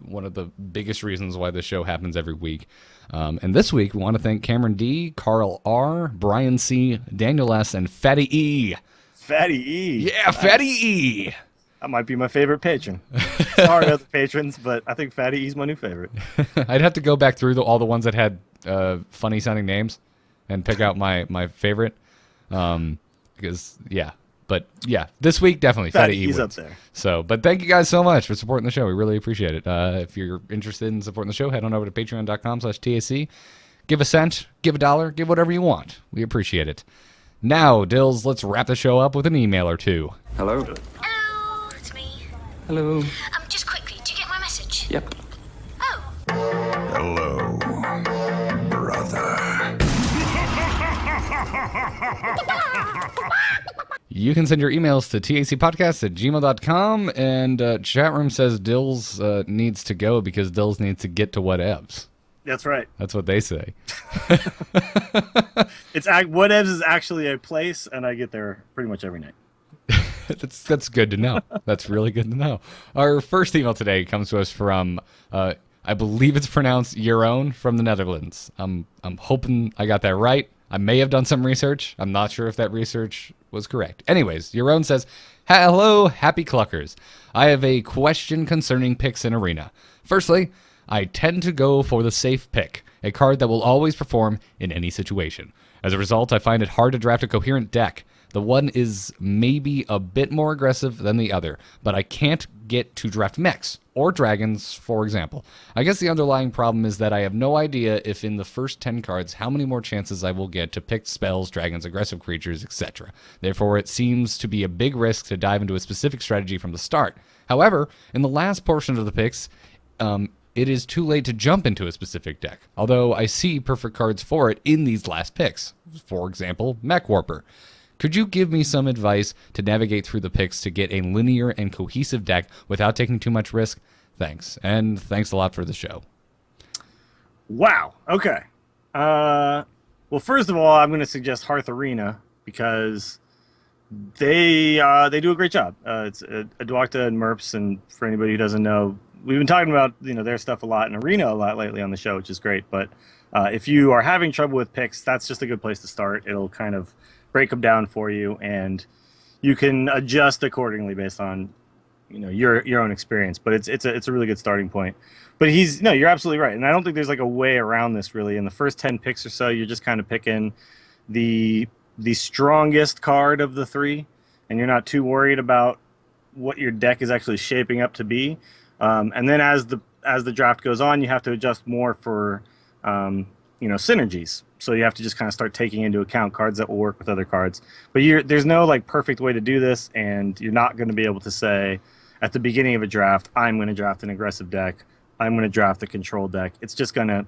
one of the biggest reasons why this show happens every week. And this week, we want to thank Cameron D, Carl R, Brian C, Daniel S, and Fatty E. Fatty E. Yeah, nice. Fatty E. That might be my favorite patron. Sorry, other patrons, but I think Fatty E's my new favorite. I'd have to go back through all the ones that had funny sounding names and pick out my favorite. Because this week definitely Fatty E wins. Up there. So, but thank you guys so much for supporting the show. We really appreciate it. If you're interested in supporting the show, head on over to patreon.com/TAC. Give a cent, give $1, give whatever you want. We appreciate it. Now, Dills, let's wrap the show up with an email or two. Hello. Hello, it's me. Hello. Just quickly, do you get my message? Yep. Oh. Hello, brother. You can send your emails to tacpodcast@gmail.com, and chat room says Dills needs to go because Dills needs to get to whatevs. That's right. That's what they say. Whatevs is actually a place, and I get there pretty much every night. That's good to know. That's really good to know. Our first email today comes to us from I believe it's pronounced Jeroen from the Netherlands. I'm hoping I got that right. I may have done some research. I'm not sure if that research was correct. Anyways, Jeroen says, "Hello, happy cluckers. I have a question concerning picks in Arena. Firstly, I tend to go for the safe pick, a card that will always perform in any situation. As a result, I find it hard to draft a coherent deck. The one is maybe a bit more aggressive than the other, but I can't get to draft mechs or dragons, for example. I guess the underlying problem is that I have no idea if in the first 10 cards how many more chances I will get to pick spells, dragons, aggressive creatures, etc. Therefore, it seems to be a big risk to dive into a specific strategy from the start. However, in the last portion of the picks, it is too late to jump into a specific deck, although I see perfect cards for it in these last picks. For example, Mech Warper. Could you give me some advice to navigate through the picks to get a linear and cohesive deck without taking too much risk? Thanks. And thanks a lot for the show." Wow. Okay. Well, first of all, I'm going to suggest Hearth Arena because they do a great job. It's Adwakta and Merps, and for anybody who doesn't know, we've been talking about their stuff a lot in Arena a lot lately on the show, which is great. But if you are having trouble with picks, that's just a good place to start. It'll kind of break them down for you, and you can adjust accordingly based on your own experience. But it's a really good starting point. But you're absolutely right, and I don't think there's like a way around this really. In the first 10 picks or so, you're just kind of picking the strongest card of the three, and you're not too worried about what your deck is actually shaping up to be. And then as the draft goes on, you have to adjust more for synergies. So you have to just kind of start taking into account cards that will work with other cards. But there's no like perfect way to do this, and you're not going to be able to say at the beginning of a draft, I'm going to draft an aggressive deck, I'm going to draft a control deck. It's just gonna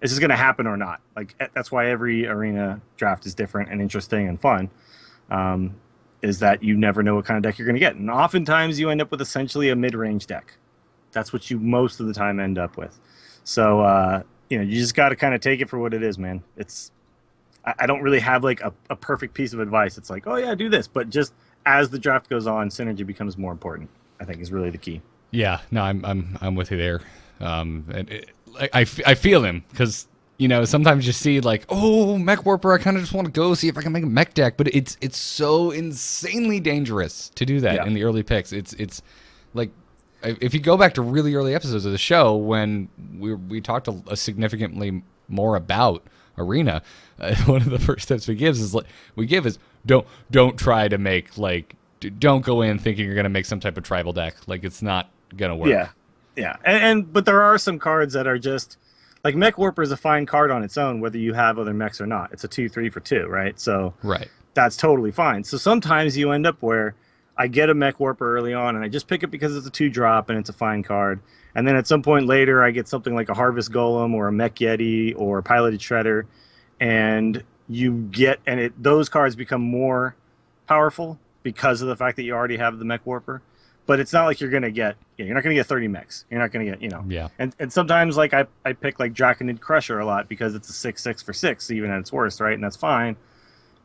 happen or not. Like that's why every Arena draft is different and interesting and fun. Is that you never know what kind of deck you're going to get, and oftentimes you end up with essentially a mid-range deck. That's what you most of the time end up with. So you just got to kind of take it for what it is, man. I don't really have like a perfect piece of advice. It's like, oh yeah, do this, but just as the draft goes on, synergy becomes more important. I think is really the key. Yeah, no, I'm with you there. I feel him because sometimes you see like, oh, Mech Warper, I kind of just want to go see if I can make a mech deck, but it's so insanely dangerous to do that in the early picks. It's like, if you go back to really early episodes of the show when we talked significantly more about Arena, one of the first steps we give is don't try to make don't go in thinking you're gonna make some type of tribal deck. Like it's not gonna work. Yeah, but there are some cards that are just like Mech Warper is a fine card on its own, whether you have other mechs or not. It's a 2/3 for 2, right? So that's totally fine. So sometimes you end up where I get a Mech Warper early on, and I just pick it because it's a 2-drop and it's a fine card. And then at some point later, I get something like a Harvest Golem or a Mech Yeti or a Piloted Shredder, and those cards become more powerful because of the fact that you already have the Mech Warper. But it's not like you're not going to get 30 mechs. You're not going to get, Yeah. And sometimes like I pick like Draconid Crusher a lot because it's a 6/6 for 6, even at its worst, right? And that's fine.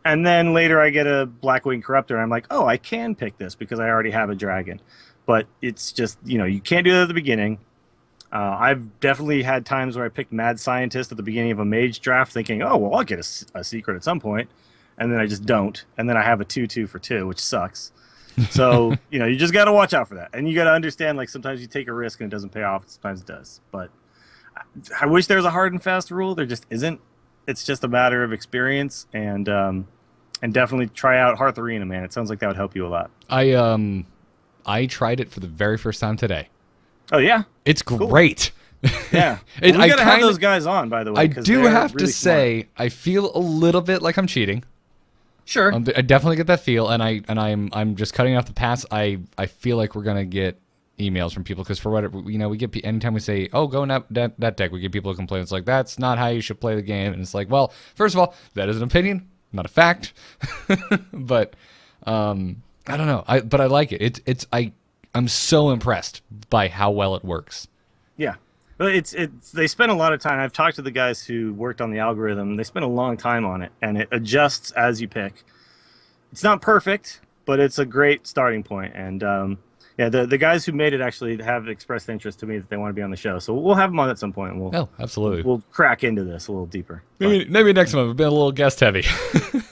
And then later I get a Blackwing Corruptor, and I'm like, oh, I can pick this because I already have a dragon. But it's just, you can't do that at the beginning. I've definitely had times where I picked Mad Scientist at the beginning of a Mage draft thinking, oh, well, I'll get a secret at some point. And then I just don't. And then I have a 2/2 for 2, which sucks. So, you just got to watch out for that. And you got to understand, like, sometimes you take a risk and it doesn't pay off. Sometimes it does. But I wish there was a hard and fast rule. There just isn't. It's just a matter of experience, and definitely try out Hearth Arena, man. It sounds like that would help you a lot. I tried it for the very first time today. Oh yeah, it's great. Yeah, we gotta have those guys on, by the way. I do have really to say, I feel a little bit like I'm cheating. Sure, I definitely get that feel, and I'm just cutting off the pass. I feel like we're gonna get emails from people because for whatever we get anytime we say, oh, go in that deck, we get people who complain. It's like that's not how you should play the game, and it's like, well, first of all, that is an opinion, not a fact. But I don't know. But I like it. I'm so impressed by how well it works. Yeah. Well, they spend a lot of time. I've talked to the guys who worked on the algorithm. They spend a long time on it, and it adjusts as you pick. It's not perfect, but it's a great starting point. And yeah, the guys who made it actually have expressed interest to me that they want to be on the show. So we'll have them on at some point. And Oh, absolutely. We'll crack into this a little deeper. Maybe next month. We've been a little guest heavy.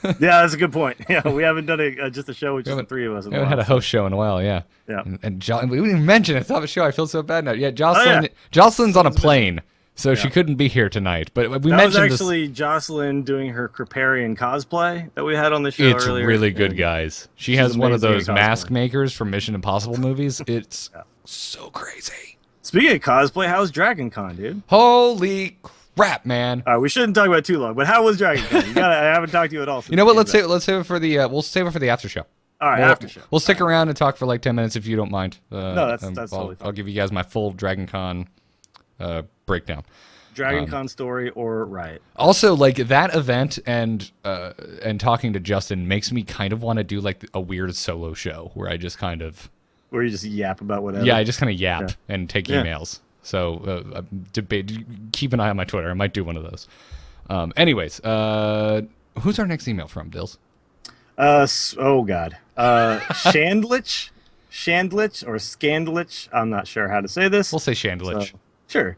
Yeah, that's a good point. Yeah, we haven't done just a show with just the three of us. We haven't had a host show in a while, yeah. Yeah. And we didn't even mention it. Top of the show. I feel so bad now. Yeah, Jocelyn's on a plane, so she couldn't be here tonight. But we that mentioned was actually Jocelyn doing her Cripparian cosplay that we had on the show it's earlier. really good, guys. She has one of those amazing at mask cosplay. makers from Mission Impossible movies. It's so crazy. Speaking of cosplay, how's Dragon Con, dude? Holy crap, man! We shouldn't talk about it too long, but how was Dragon Con? I haven't talked to you at all. You know what? Let's save it for the we'll save it for the after show. All right, after show. We'll stick around and talk for like 10 minutes if you don't mind. No, that's totally fine. I'll give you guys my full Dragon Con breakdown. Dragon Con story or Riot. Also, like that event and talking to Justin makes me kind of want to do like a weird solo show where I just kind of where you just yap about whatever. Yeah, I just kind of yap and take emails. So keep an eye on my Twitter. I might do one of those. Anyways, who's our next email from, Dills? Oh God, Shandlich or Scandlich. I'm not sure how to say this. We'll say Shandlich. So, sure.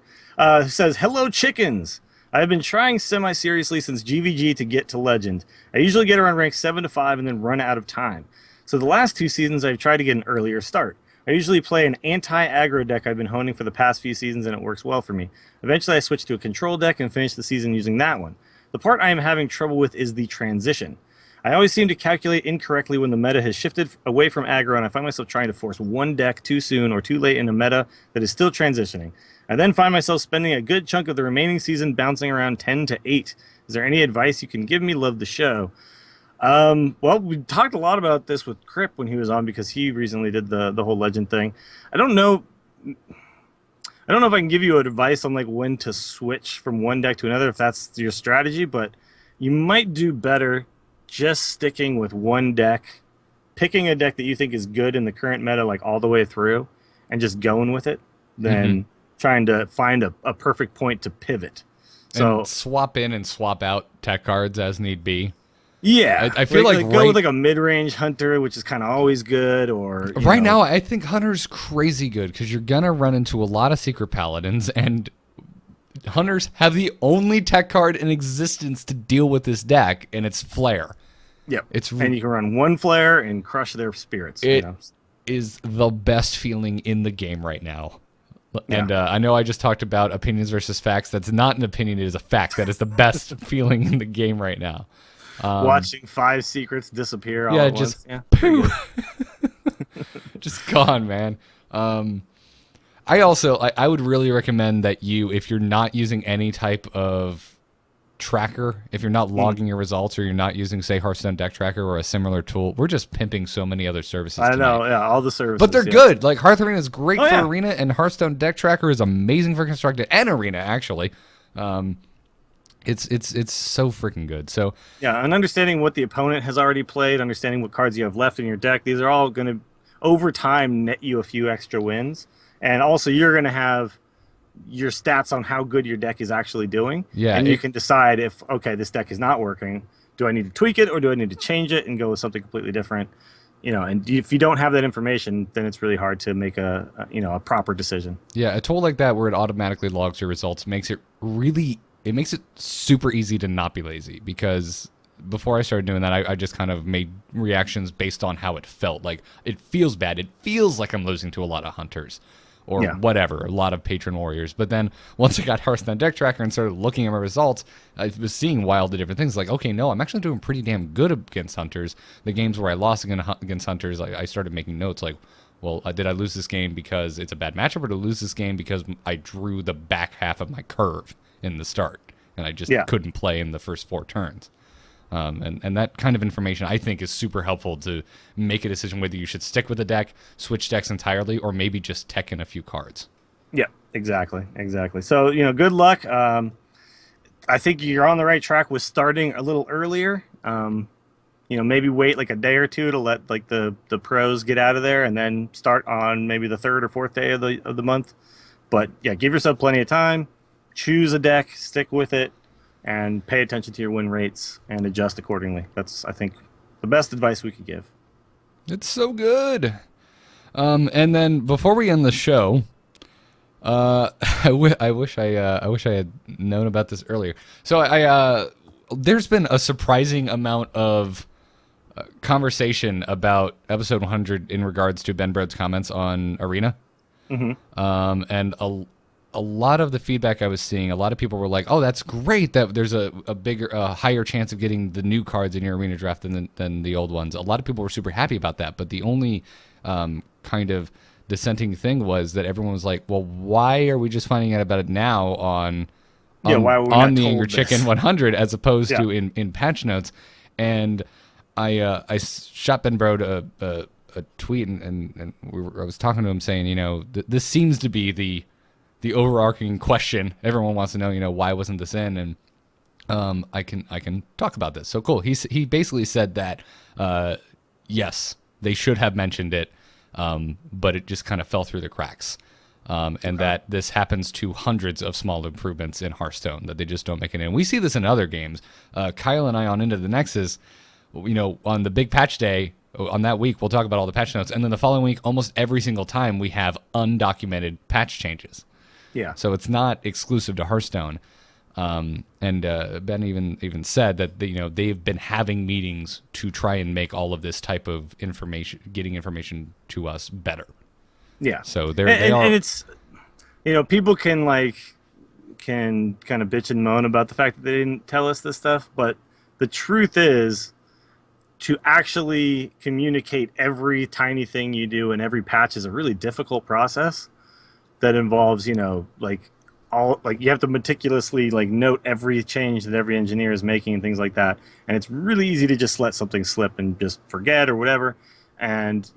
Says, hello chickens. I've been trying semi-seriously since GVG to get to Legend. I usually get around rank 7 to 5 and then run out of time. So the last 2 seasons I've tried to get an earlier start. I usually play an anti-aggro deck I've been honing for the past few seasons and it works well for me. Eventually I switched to a control deck and finished the season using that one. The part I am having trouble with is the transition. I always seem to calculate incorrectly when the meta has shifted away from aggro and I find myself trying to force one deck too soon or too late in a meta that is still transitioning. I then find myself spending a good chunk of the remaining season bouncing around 10 to 8. Is there any advice you can give me? Love the show. Well, we talked a lot about this with Crip when he was on because he recently did the whole Legend thing. I don't know if I can give you advice on like when to switch from one deck to another if that's your strategy, but you might do better just sticking with one deck, picking a deck that you think is good in the current meta like all the way through and just going with it than trying to find a perfect point to pivot. So and swap in and swap out tech cards as need be. Yeah, I feel like go with like a mid-range hunter, which is kind of always good. Or right now, I think hunter's crazy good because you're gonna run into a lot of secret paladins, and hunters have the only tech card in existence to deal with this deck, and it's flare. Yeah, and you can run one flare and crush their spirits. It is the best feeling in the game right now. And I know I just talked about opinions versus facts. That's not an opinion; it is a fact. That is the best feeling in the game right now. Watching 5 secrets disappear all at once. Yeah, poo. Just gone, man. I would really recommend that if you're not using any type of tracker, if you're not logging your results or you're not using, say, Hearthstone Deck Tracker or a similar tool, we're just pimping so many other services I know, tonight. yeah, all the services. But they're good. Like, Hearth Arena is great for yeah. Arena, and Hearthstone Deck Tracker is amazing for Constructed and Arena, actually. It's so freaking good. So yeah, and understanding what the opponent has already played, understanding what cards you have left in your deck, these are all going to, over time, net you a few extra wins. And also, you're going to have your stats on how good your deck is actually doing. Yeah, and you can decide if, okay, this deck is not working. Do I need to tweak it or do I need to change it and go with something completely different? You know, and if you don't have that information, then it's really hard to make a proper decision. Yeah, a tool like that where it automatically logs your results makes it super easy to not be lazy, because before I started doing that, I just kind of made reactions based on how it felt. Like, it feels bad. It feels like I'm losing to a lot of hunters or whatever, a lot of patron warriors. But then once I got Hearthstone Deck Tracker and started looking at my results, I was seeing wildly different things. Like, okay, no, I'm actually doing pretty damn good against hunters. The games where I lost against hunters, I started making notes like, well, did I lose this game because it's a bad matchup, or did I lose this game because I drew the back half of my curve in the start and I just couldn't play in the first 4 turns? And that kind of information, I think, is super helpful to make a decision whether you should stick with the deck, switch decks entirely, or maybe just tech in a few cards. Yeah, exactly. So, good luck. I think you're on the right track with starting a little earlier. Maybe wait like a day or two to let like the pros get out of there, and then start on maybe the 3rd or 4th day of the month. But yeah, give yourself plenty of time. Choose a deck, stick with it, and pay attention to your win rates and adjust accordingly. That's, I think, the best advice we could give. It's so good. And then before we end the show, I wish I had known about this earlier. So there's been a surprising amount of conversation about episode 100 in regards to Ben Brode's comments on Arena. And a lot of the feedback I was seeing, a lot of people were like, "Oh, that's great that there's a higher chance of getting the new cards in your Arena draft than the old ones." A lot of people were super happy about that, but the only kind of dissenting thing was that everyone was like, "Well, why are we just finding out about it now on why were we on not the told Your this? Chicken 100 as opposed to in patch notes?" And I shot Ben Brode a tweet and I was talking to him saying, this seems to be the overarching question. Everyone wants to know, why wasn't this in? And I can talk about this. So cool. He basically said that yes, they should have mentioned it, but it just kind of fell through the cracks. And that this happens to hundreds of small improvements in Hearthstone that they just don't make it in. We see this in other games. Kyle and I on Into the Nexus, on the big patch day, on that week, we'll talk about all the patch notes. And then the following week, almost every single time, we have undocumented patch changes. Yeah. So it's not exclusive to Hearthstone. And Ben even said that they've been having meetings to try and make all of this type of information, getting information to us, better. Yeah. So and it's people can kind of bitch and moan about the fact that they didn't tell us this stuff, but the truth is, to actually communicate every tiny thing you do in every patch is a really difficult process that involves, you have to meticulously note every change that every engineer is making and things like that. And it's really easy to just let something slip and just forget or whatever. And,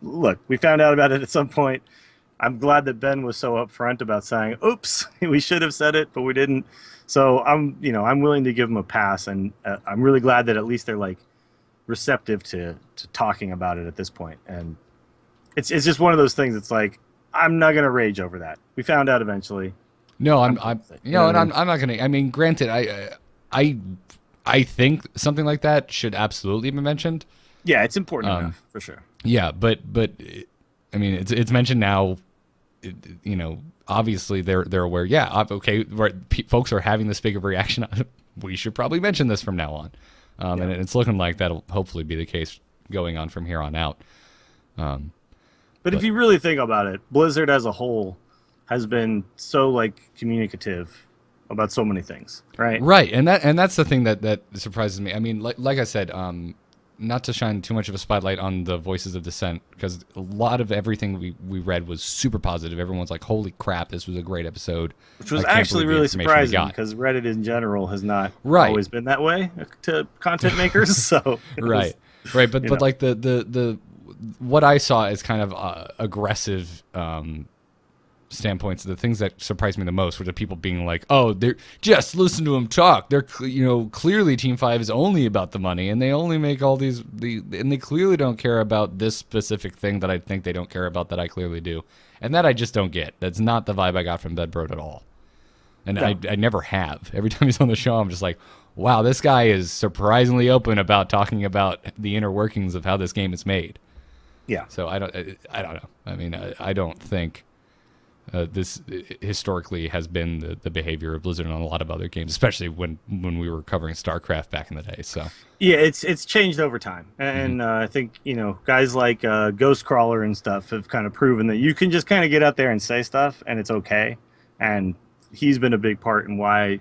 look, we found out about it at some point. I'm glad that Ben was so upfront about saying, oops, we should have said it, but we didn't. So I'm willing to give him a pass. And I'm really glad that at least they're receptive to talking about it at this point. And it's just one of those things. It's I'm not going to rage over that. We found out eventually. No, I'm not going to. I mean, granted, I think something like that should absolutely be mentioned. Yeah, it's important enough for sure. Yeah, but I mean, it's mentioned now. Obviously they're aware. Yeah, okay, right. Folks are having this big of a reaction. We should probably mention this from now on. And it's looking like that'll hopefully be the case going on from here on out. But if you really think about it, Blizzard as a whole has been so communicative about so many things, right? Right, and that's the thing that surprises me. I mean, like I said, not to shine too much of a spotlight on the voices of dissent, because a lot of everything we read was super positive. Everyone's like, "Holy crap, this was a great episode," which was actually really surprising because Reddit in general has not always been that way to content makers. So right, but the what I saw is kind of aggressive standpoints. The things that surprised me the most were the people being like, "Oh, they're just listen to them talk. They're clearly Team 5 is only about the money, and they only make all these and they clearly don't care about this specific thing that I think they don't care about that I clearly do." And that I just don't get. That's not the vibe I got from Ben Brode at all. And no. I never have. Every time he's on the show, I'm just like, wow, this guy is surprisingly open about talking about the inner workings of how this game is made. Yeah. So I don't know. I mean, I don't think this historically has been the behavior of Blizzard on a lot of other games, especially when we were covering StarCraft back in the day. So yeah, it's changed over time, and I think guys like Ghostcrawler and stuff have kind of proven that you can just kind of get out there and say stuff, and it's okay. And he's been a big part in why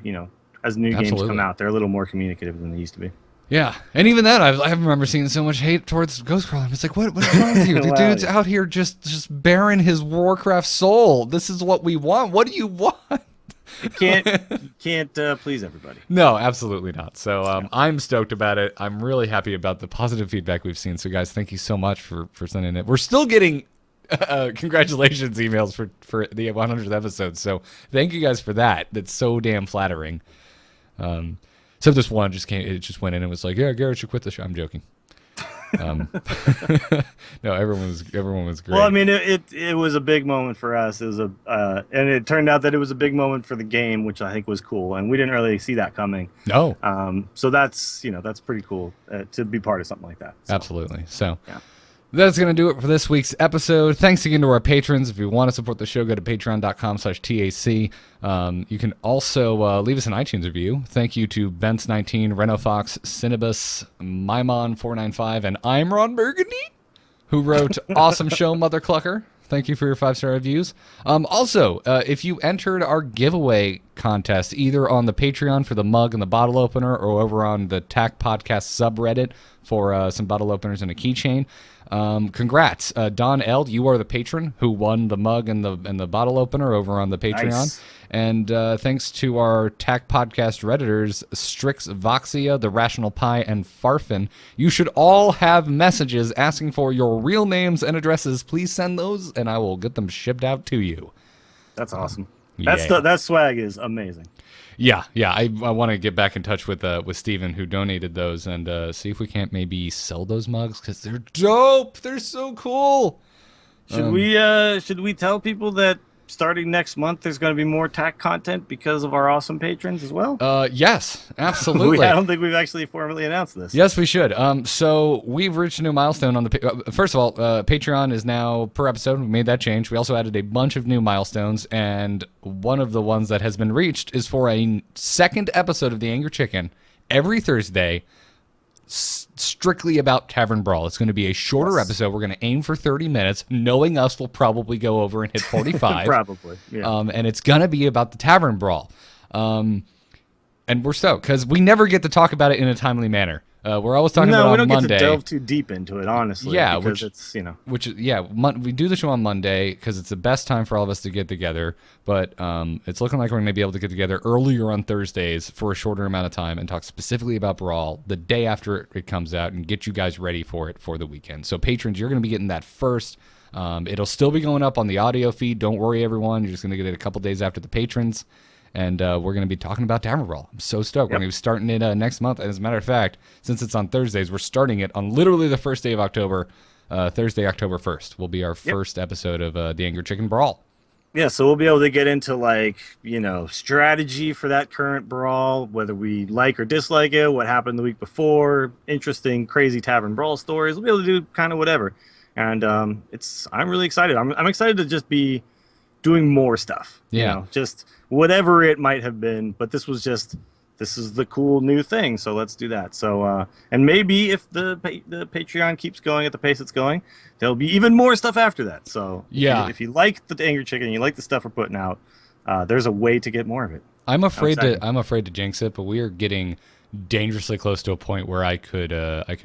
as new games come out, they're a little more communicative than they used to be. Yeah, and even then, I remember seeing so much hate towards Ghostcrawler. It's like, what's wrong with you? The dude's out here just bearing his Warcraft soul. This is what we want. What do you want? You can't please everybody. No, absolutely not. So I'm stoked about it. I'm really happy about the positive feedback we've seen. So guys, thank you so much for sending it. We're still getting congratulations emails for the 100th episode. So thank you guys for that. That's so damn flattering. So this one just went in and was like, yeah, Garrett should quit the show. I'm joking. No, everyone was great. Well, I mean, it was a big moment for us. It was and it turned out that it was a big moment for the game, which I think was cool, and we didn't really see that coming. No. So that's pretty cool to be part of something like that. So. Absolutely. So. Yeah. That's going to do it for this week's episode. Thanks again to our patrons. If you want to support the show, go to patreon.com/TAC. You can also leave us an iTunes review. Thank you to Bents19, Renofox, Cinnabus, Maimon495, and I'm Ron Burgundy, who wrote Awesome Show, Mother Clucker. Thank you for your 5-star reviews. Also, if you entered our giveaway contest, either on the Patreon for the mug and the bottle opener, or over on the TAC Podcast subreddit for some bottle openers and a keychain, congrats. Don Eld, you are the patron who won the mug and the bottle opener over on the Patreon. Nice. And thanks to our TAC Podcast Redditors, Strix Voxia, The Rational Pie, and Farfin. You should all have messages asking for your real names and addresses. Please send those, and I will get them shipped out to you. That's awesome. Yeah. That swag is amazing. Yeah. I want to get back in touch with Steven, who donated those, and see if we can't maybe sell those mugs, because they're dope. They're so cool. Should we tell people that starting next month there's going to be more TAC content because of our awesome patrons as well? Yes, absolutely. I don't think we've actually formally announced this. Yes, we should. So we've reached a new milestone on the. First of all, Patreon is now per episode. We made that change. We also added a bunch of new milestones, and one of the ones that has been reached is for a second episode of The Angry Chicken every Thursday, strictly about Tavern Brawl. It's going to be a shorter episode. We're going to aim for 30 minutes. Knowing us, we'll probably go over and hit 45. Probably, yeah. And it's going to be about the Tavern Brawl. And we're stoked, because we never get to talk about it in a timely manner. We're always talking about it on Monday. No, we don't get to delve too deep into it, honestly. Yeah, because it's, we do the show on Monday because it's the best time for all of us to get together. But it's looking like we're going to be able to get together earlier on Thursdays for a shorter amount of time and talk specifically about Brawl the day after it comes out and get you guys ready for it for the weekend. So patrons, you're going to be getting that first. It'll still be going up on the audio feed. Don't worry, everyone. You're just going to get it a couple days after the patrons. And we're going to be talking about Tavern Brawl. I'm so stoked. We're going to be starting it next month. And as a matter of fact, since it's on Thursdays, we're starting it on literally the first day of October. Thursday, October 1st will be our first episode of The Angry Chicken Brawl. Yeah, so we'll be able to get into, strategy for that current brawl, whether we like or dislike it, what happened the week before, interesting, crazy Tavern Brawl stories. We'll be able to do kind of whatever. And I'm really excited. I'm excited to just be doing more stuff. Yeah. Just whatever it might have been, but this is the cool new thing, so let's do that. So and maybe if the Patreon keeps going at the pace it's going, there'll be even more stuff after that. So if you like the Angry Chicken and you like the stuff we're putting out, there's a way to get more of it. I'm afraid to jinx it, but we are getting dangerously close to a point where I could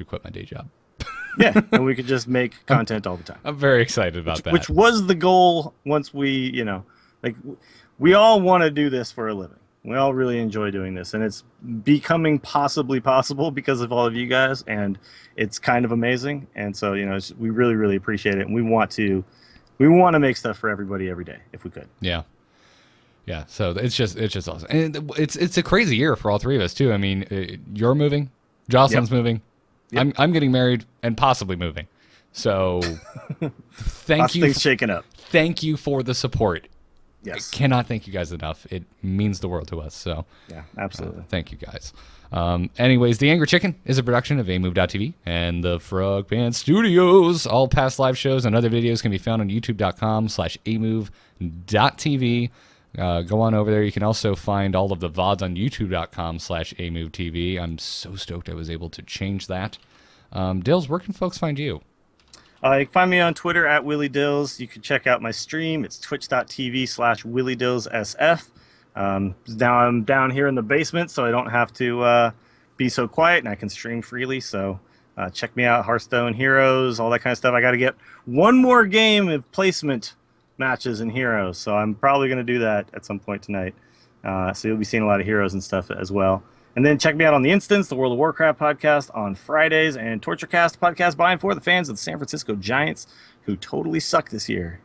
quit my day job. Yeah, and we could just make content all the time. I'm very excited about that. Which was the goal once we, we all want to do this for a living. We all really enjoy doing this, and it's becoming possibly possible because of all of you guys, and it's kind of amazing. And so, we really, really appreciate it, and we want to make stuff for everybody every day if we could. Yeah. Yeah, so it's just awesome. And it's a crazy year for all three of us too. I mean, you're moving, Jocelyn's moving. Yep. I'm getting married and possibly moving. So thank you. Things shaking up. Thank you for the support. Yes. I cannot thank you guys enough. It means the world to us. So yeah, absolutely. Thank you guys. Anyways, The Angry Chicken is a production of amove.tv and the Frog Pants Studios. All past live shows and other videos can be found on youtube.com/amove.tv. Go on over there. You can also find all of the VODs on youtube.com/amovetv. I'm so stoked I was able to change that. Dills, where can folks find you? You can find me on Twitter at Willie Dills. You can check out my stream. It's twitch.tv/WillieDillsSF. Now I'm down here in the basement, so I don't have to be so quiet, and I can stream freely. So check me out, Hearthstone, Heroes, all that kind of stuff. I got to get one more game of placement matches in Heroes, so I'm probably going to do that at some point tonight. So you'll be seeing a lot of Heroes and stuff as well. And then check me out on The Instance, the World of Warcraft podcast on Fridays, and Torturecast podcast by and for the fans of the San Francisco Giants, who totally suck this year.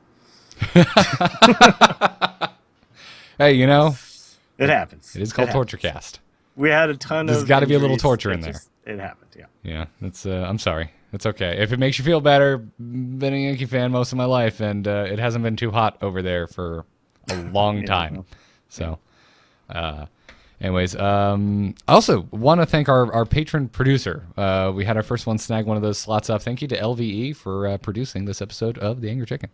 Hey, it happens. It is called Torturecast. We had a ton of. There's got to be a little torture in there. It happened, yeah. Yeah, that's. I'm sorry. It's okay. If it makes you feel better, been a Yankee fan most of my life, and it hasn't been too hot over there for a long time. So, Anyways, I also want to thank our patron producer. We had our first one snag one of those slots up. Thank you to LVE for producing this episode of The Angry Chicken.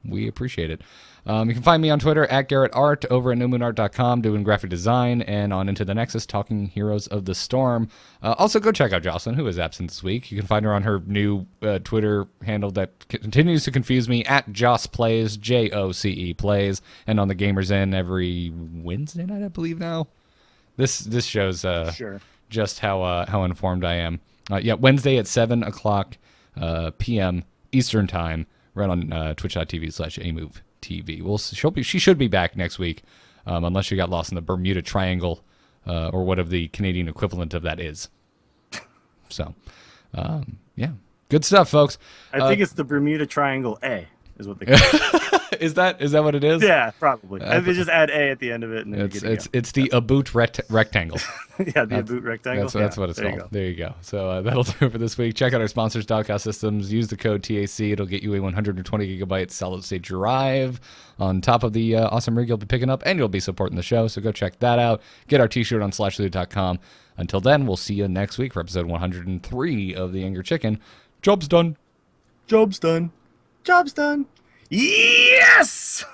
We appreciate it. You can find me on Twitter at GarrettArt, over at nomoonart.com doing graphic design, and on Into the Nexus talking Heroes of the Storm. Also, go check out Jocelyn, who is absent this week. You can find her on her new Twitter handle that continues to confuse me, at Joce Plays, Joce Plays, and on the Gamers Inn every Wednesday night, I believe now. This shows just how informed I am. Wednesday at 7 o'clock p.m. Eastern Time, right on twitch.tv/amovetv. She should be back next week, unless she got lost in the Bermuda Triangle, or whatever the Canadian equivalent of that is. So, yeah. Good stuff, folks. I think it's the Bermuda Triangle A, is what they call it. Is that what it is? Yeah, probably. I think they just add A at the end of it. And then it's the Aboot rectangle. Yeah, the Aboot rectangle. That's what it's called. There you go. So that'll do it for this week. Check out our sponsors, Doghouse Systems. Use the code TAC. It'll get you a 120 gigabyte solid state drive on top of the awesome rig you'll be picking up, and you'll be supporting the show. So go check that out. Get our t-shirt on slashloot.com. Until then, we'll see you next week for episode 103 of The Angry Chicken. Job's done. Job's done. Job's done. Yes!